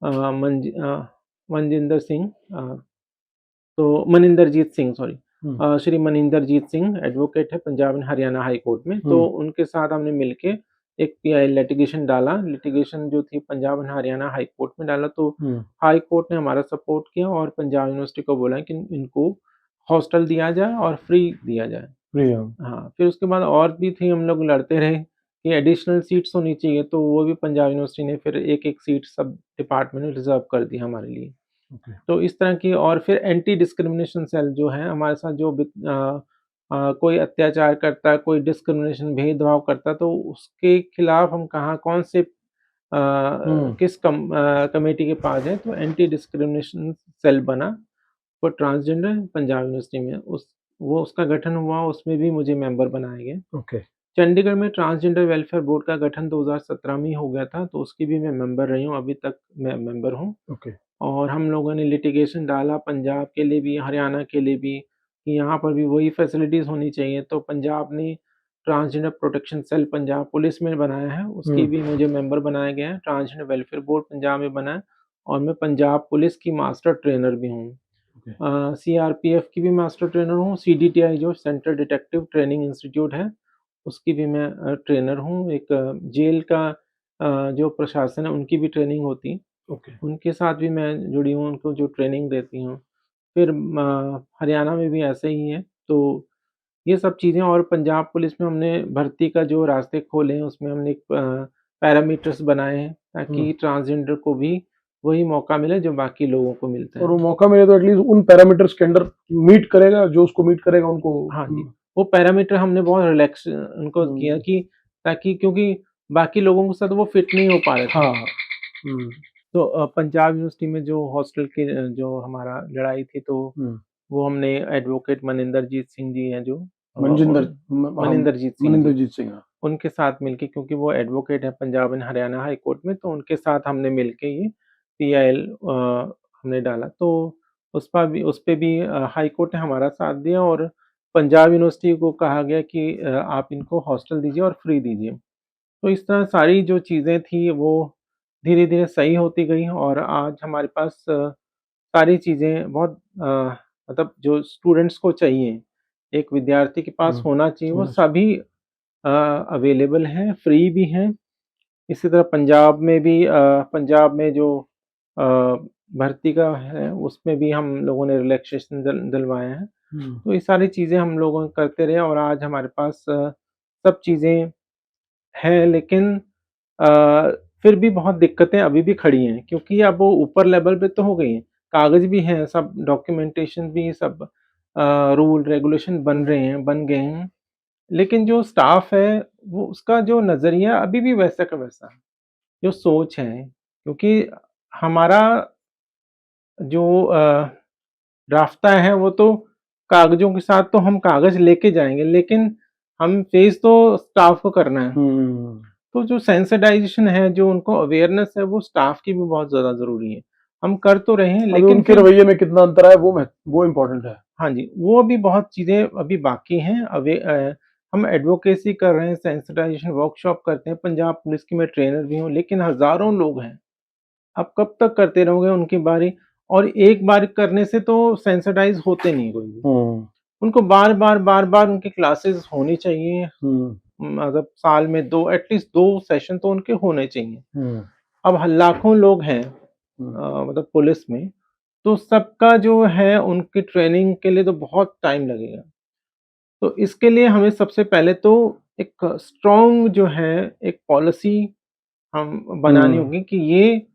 मंज अ, मनजिंदर सिंह, तो मनिंदरजीत सिंह, सॉरी, श्री मनिंदरजीत सिंह एडवोकेट है Punjab and Haryana high court में, तो उनके साथ हमने मिलके एक पीआई लिटिगेशन डाला। लिटिगेशन जो थी Punjab and Haryana high court में डाला, तो हाई कोर्ट ने हमारा सपोर्ट किया और पंजाब यूनिवर्सिटी को बोला कि इनको हॉस्टल दिया जाए और फ्री दिया जाए। हाँ, फिर उसके बाद और भी थी, हम लोग लड़ते रहे कि एडिशनल सीट्स होनी चाहिए, तो वो भी पंजाब यूनिवर्सिटी ने फिर एक-एक सीट सब डिपार्टमेंट में रिज़र्व कर दी हमारे लिए। तो इस तरह की, और फिर एंटी डिस्क्रिमिनेशन सेल जो है हमारे साथ, जो कोई अत्याचार करता है, कोई डिस्क्रिमिनेशन भेदभाव करता है, तो उसके खिलाफ हम कहाँ कौन से किस कमेटी के पास जाएँ, तो एंटी डिस्क्रिमिनेशन सेल बना फॉर ट्रांसजेंडर पंजाब यूनिवर्सिटी में। उसका गठन हुआ, उसमें भी मुझे मेंबर बनाया गया। चंडीगढ़ में ट्रांसजेंडर वेलफेयर बोर्ड का गठन 2017 में ही हो गया था, तो उसकी भी मैं मेंबर रही हूँ, अभी तक मैं मेंबर हूँ। ओके। और हम लोगों ने लिटिगेशन डाला पंजाब के लिए भी, हरियाणा के लिए भी, कि यहाँ पर भी वही फैसिलिटीज़ होनी चाहिए। तो पंजाब ने transgender protection cell Punjab police में बनाया है, उसकी हुँ, भी मुझे मेंबर बनाया गया है। ट्रांसजेंडर वेलफेयर बोर्ड पंजाब में बना है और मैं पंजाब पुलिस की मास्टर ट्रेनर भी हूँ। ओके। सीआरपीएफ की भी मास्टर ट्रेनर हूँ, सीडीटीआई जो सेंट्रल डिटेक्टिव ट्रेनिंग इंस्टीट्यूट है, उसकी भी मैं ट्रेनर हूँ। एक जेल का जो प्रशासन है, उनकी भी ट्रेनिंग होती है। ओके। उनके साथ भी मैं जुड़ी हूँ, उनको जो ट्रेनिंग देती हूँ। फिर हरियाणा में भी ऐसे ही है, तो ये सब चीज़ें और पंजाब पुलिस में हमने भर्ती का जो रास्ते खोले हैं, उसमें हमने एक पैरामीटर्स बनाए हैं, हुँ। ताकि ट्रांसजेंडर को भी वही मौका मिले जो बाकी लोगों को मिलता और है। वो मौका मिले तो एटलीस्ट उन पैरामीटर्स के अंडर मीट करेगा, जो उसको मीट करेगा उनको। हाँ जी, वो पैरामीटर हमने बहुत रिलैक्स उनको किया, हुँ। कि ताकि, क्योंकि बाकी लोगों के साथ वो फिट नहीं हो पा रहे थे। हाँ, हाँ। हुँ, तो पंजाब यूनिवर्सिटी में जो हॉस्टल की जो हमारा लड़ाई थी, तो हुँ। वो हमने एडवोकेट मनिंदरजीत सिंह जी हैं जो मनजिंदर हाँ, मनिंदरजीत सिंह जी, मनिंदरजीत सिंह, हाँ। उनके साथ मिलके, क्योंकि वो एडवोकेट हैं Punjab and Haryana high court में, तो उनके साथ हमने मिलके ये पीआईएल हमने डाला। तो उस पे भी हाई कोर्ट ने हमारा साथ दिया और पंजाब यूनिवर्सिटी को कहा गया कि आप इनको हॉस्टल दीजिए और फ्री दीजिए। तो इस तरह सारी जो चीज़ें थी वो धीरे-धीरे सही होती गई और आज हमारे पास सारी चीज़ें बहुत मतलब जो स्टूडेंट्स को चाहिए, एक विद्यार्थी के पास हुँ, होना चाहिए, वो होना चाहिए। सभी अवेलेबल हैं, फ्री भी हैं। इसी तरह पंजाब में जो अ, भर्ती का है, उसमें भी हम लोगों ने रिलैक्सेशन दिलवाए हैं। हुँ, तो ये सारी चीज़ें हम लोग करते रहे और आज हमारे पास सब चीज़ें हैं, लेकिन अ, फिर भी बहुत दिक्कतें अभी भी खड़ी हैं, क्योंकि अब वो ऊपर लेवल पे तो हो गई हैं, कागज़ भी हैं, सब डॉक्यूमेंटेशन भी सब रूल रेगुलेशन बन गए हैं, लेकिन जो स्टाफ है, वो उसका जो नज़रिया अभी भी वैसा का वैसा है, जो सोच है, क्योंकि हमारा जो रास्ता है, वो तो कागज़ों के साथ तो हम कागज़ लेके जाएँगे, लेकिन हम फेस तो स्टाफ को करना है। हुँ। तो जो सेंसिटाइज़ेशन है, जो उनको अवेयरनेस है, वो स्टाफ की भी बहुत ज़्यादा ज़रूरी है। हम कर तो रहे हैं, अभी लेकिन उनके फिर रवैये में कितना अंतर है वो इम्पोर्टेंट है। हाँ जी, वो भी बहुत चीज़ें अभी बाकी हैं। हम एडवोकेसी कर रहे हैं, सेंसिटाइज़ेशन वर्कशॉप करते हैं, पंजाब पुलिस की मैं ट्रेनर भी हूँ, लेकिन हज़ारों लोग हैं। आप कब तक करते रहोगे उनकी बारी, और एक बार करने से तो सेंसिटाइज़ होते नहीं कोई भी। हुँ, उनको बार-बार, बार-बार उनकी क्लासेस होनी चाहिए, हुँ, मतलब साल में 2 एटलीस्ट 2 सेशन तो उनके होने चाहिए। हुँ, अब लाखों लोग हैं हुँ, मतलब पुलिस में, तो सबका जो है उनकी ट्रेनिंग के लिए तो बहुत टाइम लगेगा। तो इसके लिए हमें सबसे पहले तो एक स्ट्रॉन्ग जो है एक पॉलिसी हम बनानी हुँ, होगी, कि ये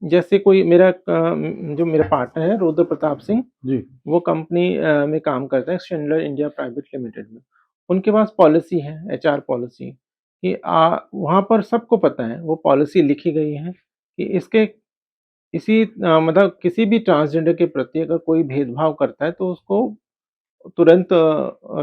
जैसे कोई जो मेरा पार्टनर है रुद्र प्रताप सिंह, जी, वो कंपनी में काम करता है शिंडलर इंडिया प्राइवेट लिमिटेड में। उनके पास पॉलिसी है, एचआर पॉलिसी, कि वहाँ पर सबको पता है, वो पॉलिसी लिखी गई है कि मतलब किसी भी ट्रांसजेंडर के प्रति अगर कोई भेदभाव करता है, तो उसको तुरंत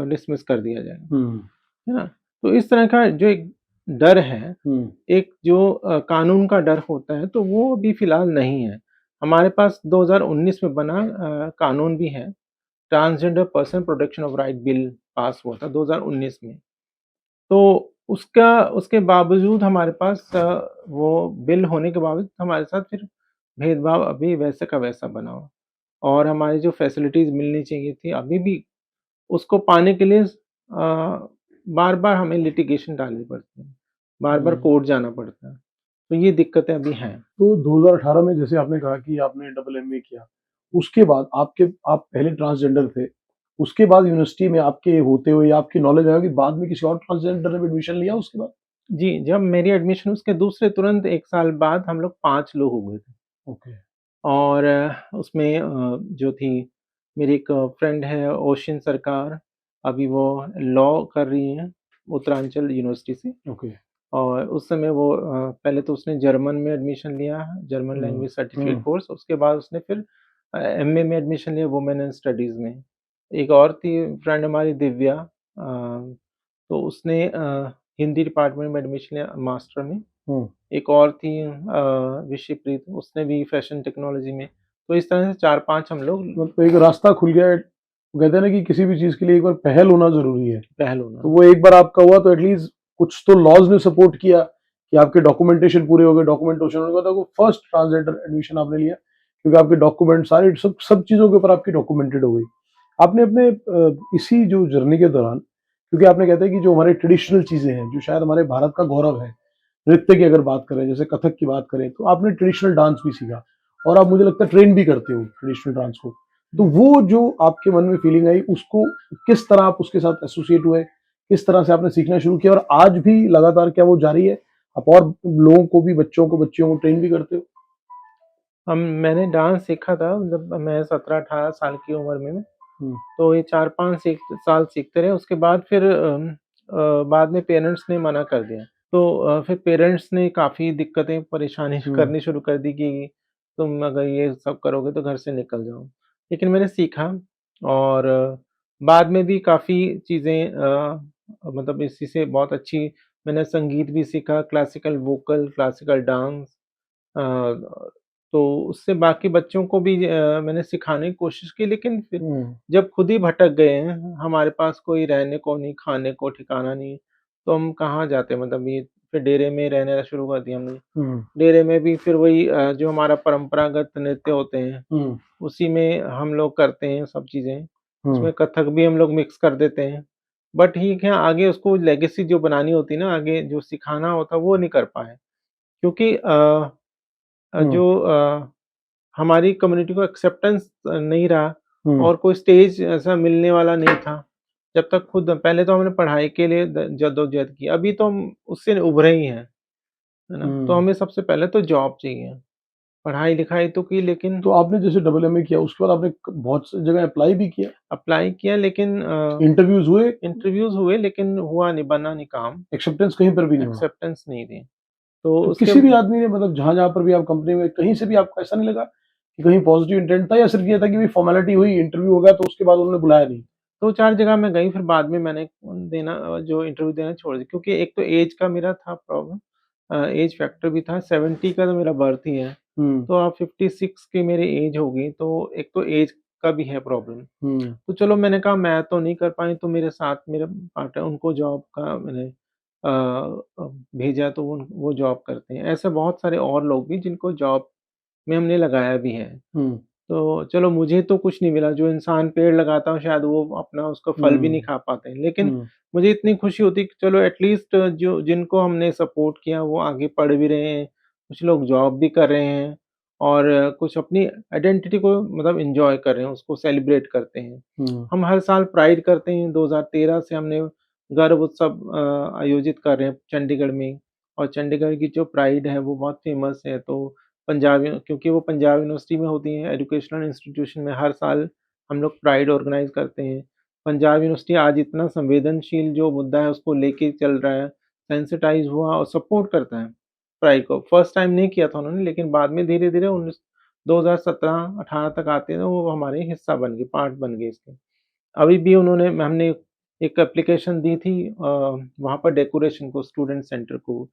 डिसमिस कर दिया जाएगा, हुँ, है ना? तो इस तरह का जो एक डर है, हुँ, एक जो कानून का डर होता है, तो वो अभी फ़िलहाल नहीं है। हमारे पास 2019 में बना कानून भी है, transgender person protection of right bill pass हुआ था 2019 में। तो उसके बावजूद हमारे पास वो बिल होने के बावजूद हमारे साथ फिर भेदभाव अभी वैसे का वैसा बना हुआ, और हमारी जो फैसिलिटीज़ मिलनी चाहिए थी, अभी भी उसको पाने के लिए बार-बार हमें लिटिगेशन डालनी पड़ती है, बार-बार हुँ। कोर्ट जाना पड़ता है। तो ये दिक्कतें अभी हैं। तो 2018 में जैसे आपने कहा कि आपने डबल एमए किया, उसके बाद आप पहले ट्रांसजेंडर थे, उसके बाद यूनिवर्सिटी में आपके होते हुए या आपकी नॉलेज में आया कि बाद में किसी और ट्रांसजेंडर ने भी एडमिशन लिया उसके बाद? जी, जब मेरी एडमिशन उसके दूसरे तुरंत 1 साल बाद हम लोग 5 लोग हो गए थे। ओके। और उसमें जो थी मेरी एक फ्रेंड है ओशिन सरकार, अभी वो लॉ कर रही हैं उत्तरांचल यूनिवर्सिटी से। ओके। और उस समय वो पहले तो उसने जर्मन में एडमिशन लिया, जर्मन हुँ, लैंग्वेज सर्टिफ़िकेट हुँ, कोर्स, उसके बाद उसने फिर एमए में एडमिशन लिया वुमेन एंड स्टडीज़ में। एक और थी फ्रेंड हमारी दिव्या, तो उसने हिंदी डिपार्टमेंट में एडमिशन लिया मास्टर में। हुँ। एक और थी विषिप्रीत, उसने भी फैशन टेक्नोलॉजी में। तो इस तरह से 4-5 हम लोग मतलब एक रास्ता खुल गया है। वो कहते हैं ना कि किसी भी चीज़ के लिए एक बार पहल होना ज़रूरी है। पहल तो होना। वो एक बार आपका हुआ तो एटलीस्ट कुछ तो लॉज़ ने सपोर्ट किया कि आपके डॉक्यूमेंटेशन पूरे हो गए, डॉक्यूमेंटेशन होने के बाद आपको फर्स्ट ट्रांसजेंडर एडमिशन आपने लिया, क्योंकि आपके डॉक्यूमेंट सारे सब सब चीज़ों के ऊपर आपकी डॉक्यूमेंटेड हो गई। आपने अपने इसी जो जर्नी के दौरान, क्योंकि आपने कहते हैं कि जो हमारे ट्रेडिशनल चीज़ें हैं, जो शायद हमारे भारत का गौरव है, नृत्य की अगर बात करें, जैसे कथक की बात करें, तो आपने ट्रेडिशनल डांस भी सीखा और आप मुझे लगता है ट्रेन भी करते हो ट्रेडिशनल डांस को। तो वो जो आपके मन में फीलिंग आई, उसको किस तरह आप उसके साथ एसोसिएट हुए? किस तरह से आपने सीखना शुरू किया और आज भी लगातार क्या वो जारी है? आप और लोगों को भी, बच्चों को, बच्चियों को ट्रेन भी करते हो? मैंने डांस सीखा था जब मैं 17-18 साल की उम्र में। हुँ, तो ये 4-5 साल सीखते रहे, उसके बाद फिर बाद में पेरेंट्स ने मना कर दिया। तो फिर पेरेंट्स ने काफ़ी दिक्कतें, परेशानी हुँ, करनी शुरू कर दी कि तुम अगर ये सब करोगे तो घर से निकल जाओ। लेकिन मैंने सीखा और बाद में भी काफ़ी चीज़ें मतलब इसी से बहुत अच्छी, मैंने संगीत भी सीखा, क्लासिकल वोकल, क्लासिकल डांस। तो उससे बाकी बच्चों को भी मैंने सिखाने की कोशिश की, लेकिन फिर हुँ, जब खुद ही भटक गए हैं, हमारे पास कोई रहने को नहीं, खाने को ठिकाना नहीं, तो हम कहाँ जाते, मतलब ये फिर डेरे में रहना शुरू कर दिया हमने। हुँ, डेरे में भी फिर वही जो हमारा परंपरागत नृत्य होते हैं, हुँ, उसी में हम लोग करते हैं सब चीज़ें। हुँ, उसमें कथक भी हम लोग मिक्स कर देते हैं। बट ठीक है, आगे उसको लेगेसी जो बनानी होती है ना, आगे जो सिखाना होता है, वो नहीं कर पाए। क्योंकि हुँ, जो हमारी कम्युनिटी को एक्सेप्टेंस नहीं रहा हुँ, और कोई स्टेज ऐसा मिलने वाला नहीं था। जब तक खुद पहले तो हमने पढ़ाई के लिए जद्दोजहद की, अभी तो हम उससे उभरे ही हैं, है ना? तो हुँ। हमें सबसे पहले तो जॉब चाहिए। पढ़ाई-लिखाई तो की, लेकिन तो आपने जैसे डबल एमए किया, उसके बाद आपने बहुत सी जगह अप्लाई भी किया? अप्लाई किया, लेकिन इंटरव्यूज़ हुए? इंटरव्यूज़ हुए, लेकिन हुआ नहीं, बना नहीं काम, एक्सेप्टेंस कहीं पर भी नहीं हुआ? एक्सेप्टेंस नहीं थी। तो तो उसके किसी भी आदमी ने, मतलब जहाँ-जहाँ पर भी आप कंपनी में, कहीं से भी आपको ऐसा नहीं लगा कि कहीं पॉजिटिव इंटेंट था, या सिर्फ़ ये था कि भई फ़ॉर्मेलिटी हुई, इंटरव्यू हो गया तो उसके बाद उन्होंने बुलाया नहीं? 2-4 जगह मैं गई, फिर बाद में मैंने जो इंटरव्यू देना छोड़ दिया, क्योंकि एक तो ऐज का मेरा था प्रॉब्लम, ऐज फैक्टर भी था, 70 का तो मेरा बर्थ ही है। हुँ, तो अब 56 की मेरी ऐज होगी, तो एक तो ऐज का भी है प्रॉब्लम। हुँ, तो चलो, मैंने कहा मैं तो नहीं कर पाई, तो मेरे साथ मेरे पार्टनर, उनको जॉब का मैंने भेजा, तो वो जॉब करते हैं। ऐसे बहुत सारे और लोग भी जिनको जॉब में हमने लगाया भी है। हुँ, तो चलो, मुझे तो कुछ नहीं मिला, जो इंसान पेड़ लगाता है शायद वो अपना उसका फल भी नहीं हुँ, खा पाते हैं। लेकिन हुँ, मुझे इतनी खुशी होती है कि चलो एटलीस्ट जो जिनको हमने सपोर्ट किया वो आगे पढ़ भी रहे हैं, कुछ लोग जॉब भी कर रहे हैं और कुछ अपनी आइडेंटिटी को मतलब एन्जॉय कर रहे हैं, उसको सेलिब्रेट करते हैं। हुँ, हम हर साल प्राइड करते हैं, 2013 से हमने गर्व उत्सव आयोजित कर रहे हैं चंडीगढ़ में, और चंडीगढ़ की जो प्राइड है वो बहुत फ़ेमस है। तो क्योंकि वो पंजाब यूनिवर्सिटी में होती हैं, एजुकेशनल इंस्टीट्यूशन में हर साल हम लोग प्राइड ऑर्गेनाइज़ करते हैं। पंजाब यूनिवर्सिटी आज इतना संवेदनशील जो मुद्दा है उसको लेके चल रहा है, सेंसिटाइज़ हुआ और सपोर्ट करता है प्राइड को। फर्स्ट टाइम नहीं किया था उन्होंने, लेकिन बाद में धीरे-धीरे 2017-18 तक आते हैं, वो हमारे हिस्सा बन गए, पार्ट बन गए इसके। अभी भी हमने एक एप्लीकेशन दी थी वहाँ पर डेकोरेशन को, स्टूडेंट सेंटर को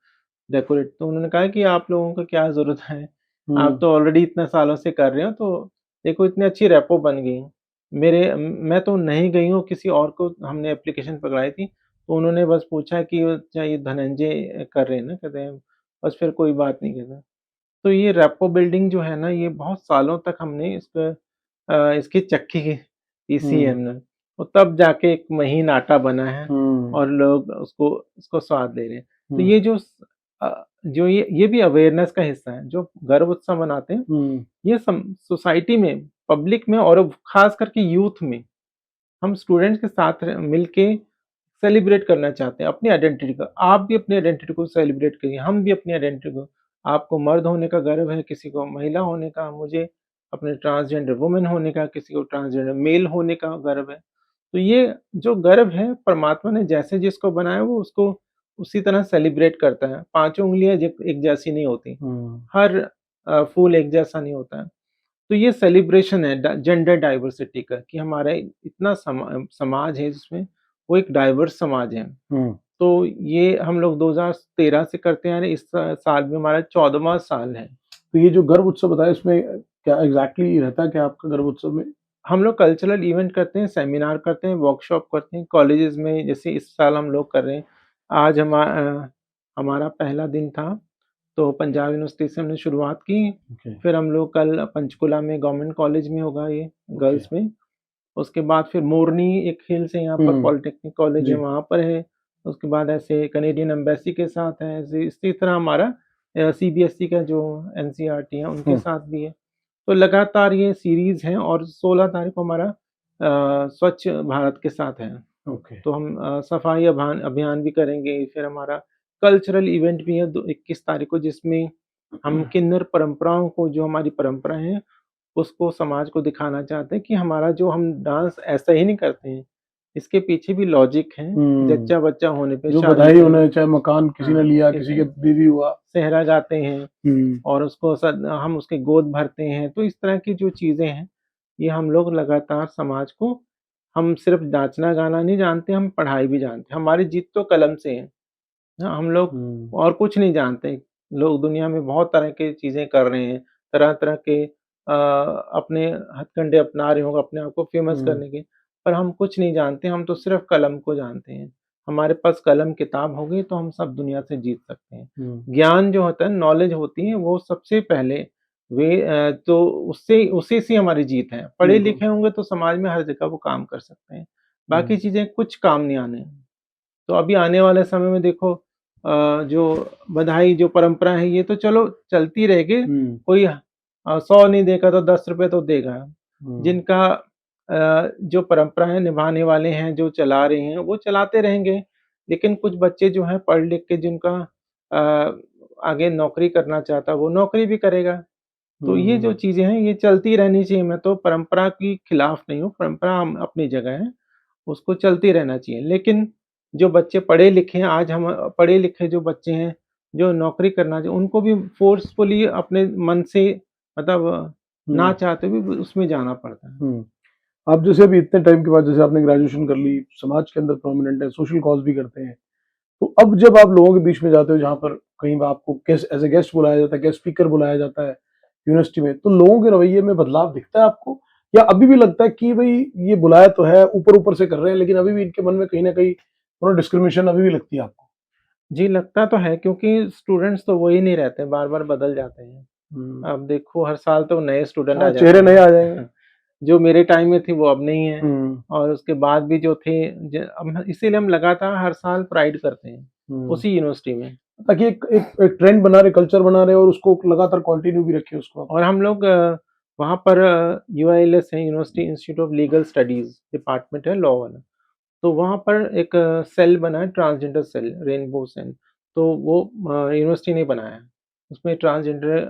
डेकोरेट, तो उन्होंने कहा कि आप लोगों को क्या ज़रूरत है? आप हुँ, तो ऑलरेडी इतने सालों से कर रहे हो, तो देखो इतनी अच्छी रेपो बन गई। मैं तो नहीं गई हूँ, किसी और को हमने एप्लीकेशन पकड़ाई थी, तो उन्होंने बस पूछा कि अच्छा ये धनंजय कर रहे हैं ना? कहते हैं, बस फिर कोई बात नहीं कहते। तो ये रेपो बिल्डिंग जो है ना, ये बहुत सालों तक हमने इसकी चक्की पीसी है हुँ, हमने, और तब जाके एक महीन आटा बना है हुँ, और लोग उसको स्वाद ले रहे हैं। तो हुँ, ये जो ये भी अवेयरनेस का हिस्सा है, जो गर्व उत्सव मनाते हैं, हुँ, ये सोसाइटी में, पब्लिक में और खास करके यूथ में, हम स्टूडेंट्स के साथ मिलके सेलिब्रेट करना चाहते हैं अपनी आइडेंटिटी का। आप भी अपनी आइडेंटिटी को सेलिब्रेट करिए, हम भी अपनी आइडेंटिटी को, आपको मर्द होने का गर्व है, किसी को महिला होने का, मुझे अपने ट्रांसजेंडर वुमन होने का, किसी को ट्रांसजेंडर मेल होने का गर्व है। तो ये जो गर्व है, परमात्मा ने जैसे जिसको बनाया वो उसको उसी तरह सेलिब्रेट करता है। पाँचों उँगलियाँ एक जैसी नहीं होती, हुँ, हर फूल एक जैसा नहीं होता है। तो ये सेलिब्रेशन है जेंडर डाइवर्सिटी का, कि हमारा इतना समाज है जिसमें वो एक डाइवर्स समाज है। हम्म, तो ये हम लोग 2013 से करते आ रहे हैं, इस साल में हमारा 14वां साल है। तो ये जो गर्व उत्सव बताया, इसमें क्या एग्जैक्टली रहता है क्या आपका गर्व उत्सव में? हम लोग कल्चरल इवेंट करते हैं, सेमिनार करते हैं, वर्कशॉप करते हैं कॉलेजेस में, जैसे इस साल हम लोग कर रहे हैं। आज हमारा पहला दिन था, तो पंजाब यूनिवर्सिटी से हमने शुरुआत की। ओके, फिर हम लोग कल पंचकुला में गवर्नमेंट कॉलेज में होगा ये, ओके। गर्ल्स में। उसके बाद फिर मोरनी एक हिल्स है, यहाँ पर हम्म, पॉलिटेक्निक कॉलेज है, जी। वहाँ पर है। उसके बाद ऐसे कनेडियन एम्बेसी के साथ है, ऐसे इसी तरह हमारा सीबीएसई का जो एनसीईआरटी है, उनके हम्म, साथ भी है। तो लगातार ये सीरीज़ है, और 16 तारीख को हमारा स्वच्छ भारत के साथ है। ओके। तो हम सफाई अभियान अभियान भी करेंगे, फिर हमारा कल्चरल इवेंट भी है 21 तारीख को, जिसमें हम किन्नर परंपराओं को, जो हमारी परंपराएँ हैं, उसको समाज को दिखाना चाहते हैं कि हमारा जो हम डांस ऐसा ही नहीं करते हैं, इसके पीछे भी लॉजिक है। हम्म, जच्चा-बच्चा होने पे जो शादी बधाई पे, होने, चाहे मकान किसी ने हाँ, लिया, किसी के एक बीवी हुआ। सेहरा गाते हैं, हम्म, और उसको हम उसकी गोद भरते हैं। तो इस तरह की जो चीज़ें हैं, ये हम लोग लगातार समाज को, हम सिर्फ़ नाचना-गाना नहीं जानते, हम पढ़ाई भी जानते हैं। हमारी जीत तो कलम से है। हाँ, हम लोग हम्म, और कुछ नहीं जानते। लोग दुनिया में बहुत तरह की चीज़ें कर रहे हैं, तरह-तरह के अपने हथकंडे अपना रहे हों अपने आप को फ़ेमस हम्म, करने के, पर हम कुछ नहीं जानते, हम तो सिर्फ़ कलम को जानते हैं। हमारे पास कलम किताब होगी तो हम सब दुनिया से जीत सकते हैं। हम्म, ज्ञान जो होता है, नॉलेज होती है, वो सबसे पहले तो उससे उसी से हमारी जीत है। बिल्कुल। पढ़े-लिखे होंगे तो समाज में हर जगह वो काम कर सकते हैं। बाकी हम्म, चीज़ें कुछ काम नहीं आने। तो अभी आने वाले समय में देखो, जो बधाई जो परंपरा है, ये तो चलो चलती रहेगी। हम्म, कोई 100 नहीं देगा तो ₹10 तो देगा। हम्म, जिनका जो परंपराएँ निभाने वाले हैं, जो चला रहे हैं, वो चलाते रहेंगे। लेकिन कुछ बच्चे जो हैं पढ़ लिख के, जिनका अ, आगे नौकरी करना चाहता है, वो नौकरी भी करेगा। तो ये जो हम्म, चीज़ें हैं, ये चलती रहनी चाहिए। मैं तो परंपरा की खिलाफ नहीं हूँ, परंपरा अपनी जगह है। उसको चलती रहना चाहिए। लेकिन जो बच्चे पढ़े-लिखे हैं, आज हम पढ़े-लिखे जो बच्चे हैं, जो नौकरी करना उनको भी फ़ोर्सफुली अपने मन से, मतलब ना हम्म, चाहते हुए भी उसमें जाना पड़ता है। हम्म। आप जैसे अभी इतने टाइम के बाद, जैसे आपने ग्रेजुएशन कर ली, समाज के अंदर प्रोमिनेंट है, सोशल कॉज भी करते हैं, तो अब जब आप लोगों के बीच में जाते हो, जहाँ पर कहीं बार आपको गेस्ट, एज ए गेस्ट बुलाया जाता है, गेस्ट स्पीकर बुलाया जाता है यूनिवर्सिटी में, तो लोगों के रवैये में बदलाव दिखता है आपको, या अभी भी लगता है कि भाई ये बुलाया तो है, ऊपर ऊपर से कर रहे हैं, लेकिन अभी भी इनके मन में कहीं ना कहीं थोड़ा डिस्क्रिमिनेशन अभी भी लगती है आपको? जी, लगता तो है, क्योंकि स्टूडेंट्स तो वही नहीं रहते, बार-बार बदल जाते हैं। हम्म, अब देखो, हर साल तो नए स्टूडेंट हाँ, आ जाते चेहरे नए आ जाएंगे। हैं। जो मेरे टाइम में थे वो अब नहीं है, हम्म, और उसके बाद भी जो थे, इसीलिए हम लगातार हर साल प्राइड करते हैं हम्म, उसी यूनिवर्सिटी में। ताकि एक ट्रेंड बना रहे, कल्चर बना रहे, और उसको लगातार कंटिन्यू भी रखे उसको आप। और हम लोग वहाँ पर यूआईएलएस है, university institute of legal studies department है, लॉ वाला। तो वहाँ पर एक सेल बना है, ट्रांसजेंडर सेल, रेनबो सेल। तो वो यूनिवर्सिटी ने बनाया है। उसमें ट्रांसजेंडर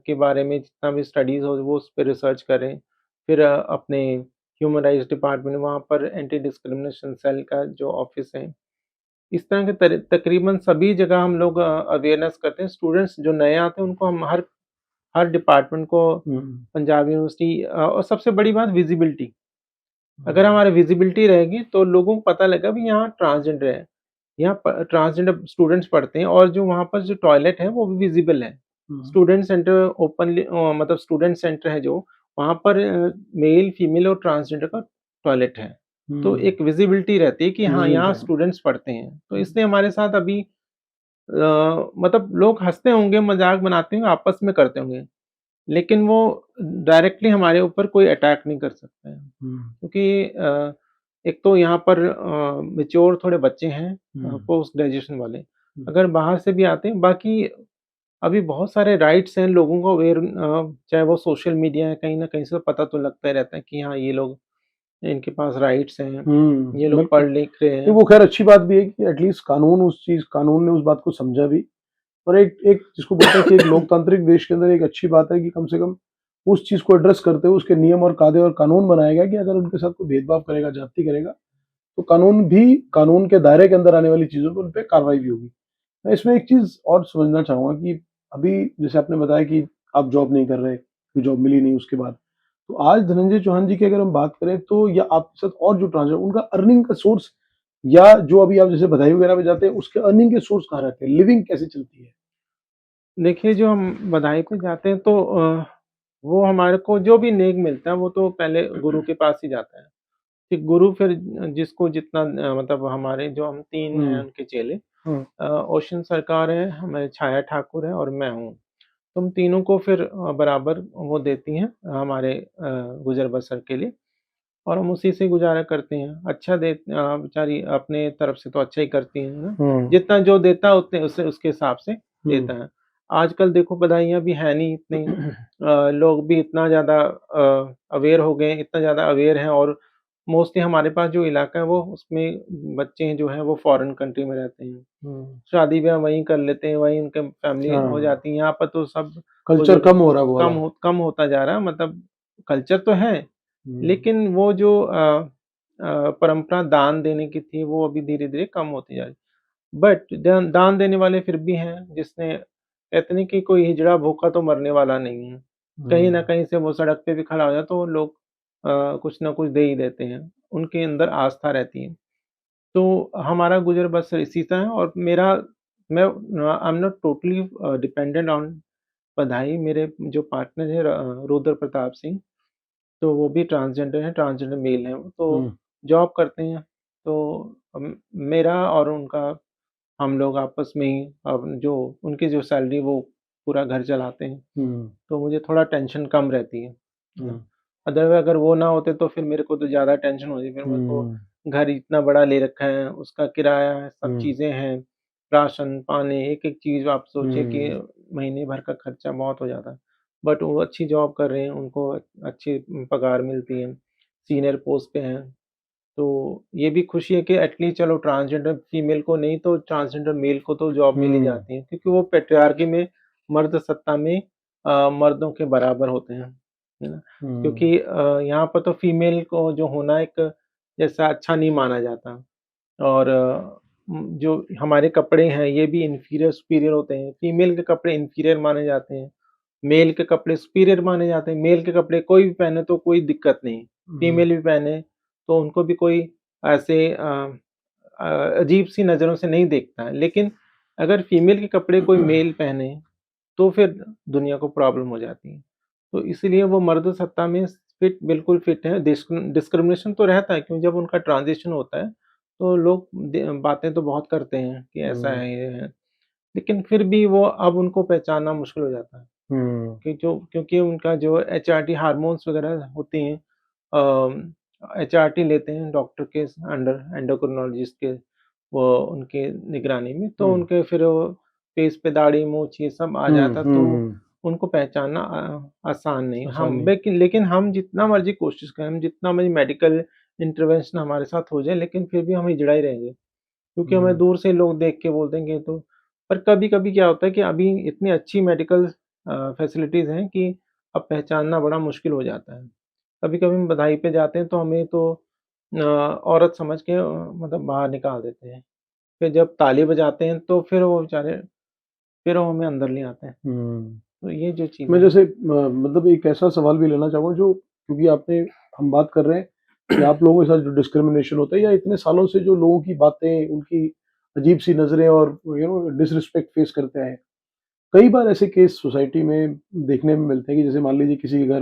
के बारे में जितना भी स्टडीज़ हो, वो उस पे रिसर्च करें। फिर अपने ह्यूमन राइट्स डिपार्टमेंट, वहाँ पर एंटी डिस्क्रिमिनेशन सेल का जो ऑफ़िस है। इस तरह के तकरीबन सभी जगह हम लोग अवेयरनेस करते हैं। स्टूडेंट्स जो नए आते हैं, उनको हम हर हर डिपार्टमेंट को, हम्म, पंजाब यूनिवर्सिटी, और सबसे बड़ी बात विज़िबिलिटी। अगर हम्म, हमारी विज़िबिलिटी रहेगी तो लोगों को पता लगेगा भी यहाँ ट्रांसजेंडर है। यहाँ प ट्रांसजेंडर स्टूडेंट्स पढ़ते हैं, और जो वहाँ पर जो टॉयलेट है वो भी विज़िबल है। हम्म, स्टूडेंट सेंटर ओपनली, मतलब स्टूडेंट सेंटर है जो, वहाँ पर मेल, फीमेल और ट्रांसजेंडर का टॉयलेट है। तो हम्म, एक विज़िबिलिटी रहती है कि हाँ, यहाँ विजिबिलिटी। स्टूडेंट्स पढ़ते हैं। तो इसलिए हमारे साथ अभी मतलब लोग हँसते होंगे, मज़ाक बनाते होंगे, आपस में करते होंगे। लेकिन वो डायरेक्टली हमारे ऊपर कोई अटैक नहीं कर सकते हैं। हम्म, क्योंकि एक तो यहाँ पर मैच्योर थोड़े बच्चे हैं, हम्म, पोस्ट ग्रेजुएशन वाले। हम्म, अगर बाहर से भी आते हैं, बाकी अभी बहुत सारे राइट्स हैं लोगों को अवेयर, चाहे वो सोशल मीडिया है, कहीं न कहीं से पता तो लगता ही रहता है कि हाँ, ये लोग, इनके पास राइट्स हैं, ये लोग बिल्कुल। पढ़ लिख रहे नहीं, हैं। वो खैर अच्छी बात भी है कि एटलीस्ट कानून ने उस बात को समझा भी। और एक एक जिसको बोलते हैं कि एक लोकतांत्रिक देश के अंदर एक अच्छी बात है कि कम से कम उस चीज़ को एड्रेस करते हुए उसके नियम और कायदे और कानून बनाए गए कि अगर उनके साथ कोई भेदभाव करेगा, जाति करेगा, तो कानून के दायरे के अंदर आने वाली चीज़ों पर उन पे कार्रवाई भी होगी। मैं इसमें एक चीज़ और समझना चाहूँगा कि अभी जैसे आपने बताया कि आप जॉब नहीं कर रहे, कोई जॉब मिली नहीं उसके बाद। तो आज धनंजय चौहान जी की अगर हम बात करें, तो या आपके साथ और जो ट्रांसजेंडर, उनका अर्निंग का सोर्स या जो अभी आप जैसे बधाई वगैरह में जाते हैं उसके अर्निंग के सोर्स कहाँ रहते हैं, लिविंग कैसे चलती है? देखिए, जो हम बधाई पे जाते हैं तो वो हमारे को जो भी नेक मिलता है वो तो पहले गुरु के पास ही जाता है। फिर गुरु फिर जिसको जितना मतलब हमारे जो हम 3 हैं हम्म। उनके चेले, हम्म। ओशन सरकार है, हमारे छाया ठाकुर है और मैं हूँ। तुम तीनों को फिर बराबर वो देती हैं हमारे गुज़र बसर के लिए और हम उसी से गुज़ारा करते हैं। अच्छा बेचारी अपने तरफ से तो अच्छा ही करती हैं ना, हम्म। जितना जो देता है उतने उसे उसके हिसाब से हम्म। देता है। आजकल देखो बधाइयाँ भी है नहीं इतनी, लोग भी इतना ज़्यादा अवेयर हो गए हैं, इतना ज़्यादा अवेयर हैं और मोस्टली हमारे पास जो इलाका है वो उसमें बच्चे जो हैं वो फ़ॉरेन कंट्री में रहते हैं। हम्म। शादी-ब्याह वहीं कर लेते हैं, वहीं उनके फैमिली हो हाँ, जाती है। यहाँ पर तो सब कल्चर बुज़ुर्ग कम हो रहा है वो वाला। कम होता जा रहा है, मतलब कल्चर तो है, हम्म। लेकिन वो जो परंपरा दान देने की थी, वो अभी धीरे-धीरे कम होती जा रही है। बट दान देने वाले फिर भी हैं, जिसने कहते नहीं कि कोई हिजड़ा भूखा तो मरने वाला नहीं है। कहीं न हम्म। कहीं से वो सड़क पे भी खड़ा हो जाए तो लोग कुछ न कुछ दे ही देते हैं। उनके अंदर आस्था रहती है। तो हमारा गुज़र-बसर इसी से है और मैं I am not totally dependent on बधाई। मेरे जो पार्टनर हैं रुद्र प्रताप सिंह, तो वो भी ट्रांसजेंडर हैं, ट्रांसजेंडर मेल हैं वो, तो हम्म। जॉब करते हैं। तो मेरा और उनका हम लोग आपस में ही अब जो उनकी जो सैलरी वो पूरा घर चलाते हैं, हम्म। तो मुझे थोड़ा टेंशन कम रहती है ना? हम्म। अदरवाइज़ अगर वो ना होते तो फिर मेरे को तो ज़्यादा टेंशन होती, फिर मेरे को हम्म। घर इतना बड़ा ले रखा है, उसका किराया है, सब हम्म। चीज़ें हैं, राशन, पानी, एक-एक चीज़ आप सोचिए कि हम्म। महीने भर का खर्चा बहुत हो जाता है। बट वो अच्छी जॉब कर रहे हैं, उनको अच्छी पगार मिलती है, सीनियर पोस्ट पे हैं। तो ये भी खुशी है कि एटलीस्ट चलो ट्रांसजेंडर फीमेल को नहीं तो ट्रांसजेंडर मेल को तो जॉब मिल ही हम्म। जाती है, क्योंकि वो पैट्रियार्की में मर्द सत्ता में मर्दों के बराबर होते हैं, है ना? हम्म। क्योंकि यहाँ पर तो फीमेल को जो होना एक जैसा अच्छा नहीं माना जाता और जो हमारे कपड़े हैं ये भी इन्फीरियर सुपीरियर होते हैं। फीमेल के कपड़े इन्फीरियर माने जाते हैं, मेल के कपड़े सुपीरियर माने जाते हैं। मेल के कपड़े कोई भी पहने तो कोई दिक्कत नहीं, हम्म। फीमेल भी पहने तो उनको भी कोई ऐसे अजीब-सी नज़रों से नहीं देखता है। लेकिन अगर फीमेल के कपड़े कोई मेल पहने, तो फिर दुनिया को प्रॉब्लम हो जाती है। तो इसीलिए वो मर्द सत्ता में बिल्कुल फिट हैं। डिस्क्रिमिनेशन तो रहता है क्यों जब उनका ट्रांज़िशन होता है, तो लोग बातें तो बहुत करते हैं कि ऐसा हम्म। है, ये है। लेकिन फिर भी वो अब उनको पहचानना मुश्किल हो जाता है। हम्म। क्योंकि उनका जो एचआरटी हार्मोन्स वगैरह होती हैं, एचआरटी लेते हैं डॉक्टर के अंडर एंडोक्रिनोलॉजिस्ट के वो उनके निगरानी में, तो हम्म। उनके फिर वो फेस पे दाढ़ी मूंछ ये सब आ हम्म। जाता, तो हम्म। उनको पहचानना आसान नहीं। आसान हम नहीं। लेकिन हम जितना मर्ज़ी कोशिश करें, हम जितना मर्ज़ी मेडिकल इंटरवेंशन हमारे साथ हो जाए, लेकिन फिर भी हम हिजड़ा ही रहेंगे। क्योंकि हमें हम्म। दूर से लोग देख के बोल देंगे तो पर कभी-कभी क्या होता है कि अभी इतनी अच्छी मेडिकल फैसिलिटीज़ हैं कि अब पहचानना बड़ा मुश्किल हो जाता है। कभी-कभी हम बधाई पे जाते हैं तो हमें तो औरत समझ के मतलब बाहर निकाल देते हैं। फिर जब ताली बजाते हैं तो फिर वो बेचारे फिर वो हमें अंदर ले आते हैं। हम्म। तो ये जो चीज़ें मैं हैं। जैसे मतलब एक ऐसा सवाल भी लेना चाहूँगा जो, क्योंकि आपने, हम बात कर रहे हैं कि आप लोगों के साथ जो डिस्क्रिमिनेशन होता है या इतने सालों से जो लोगों की बातें, उनकी अजीब सी नज़रें और डिसरिस्पेक्ट फेस करते हैं। कई बार ऐसे केस सोसाइटी में देखने में मिलते हैं कि जैसे मान लीजिए किसी के घर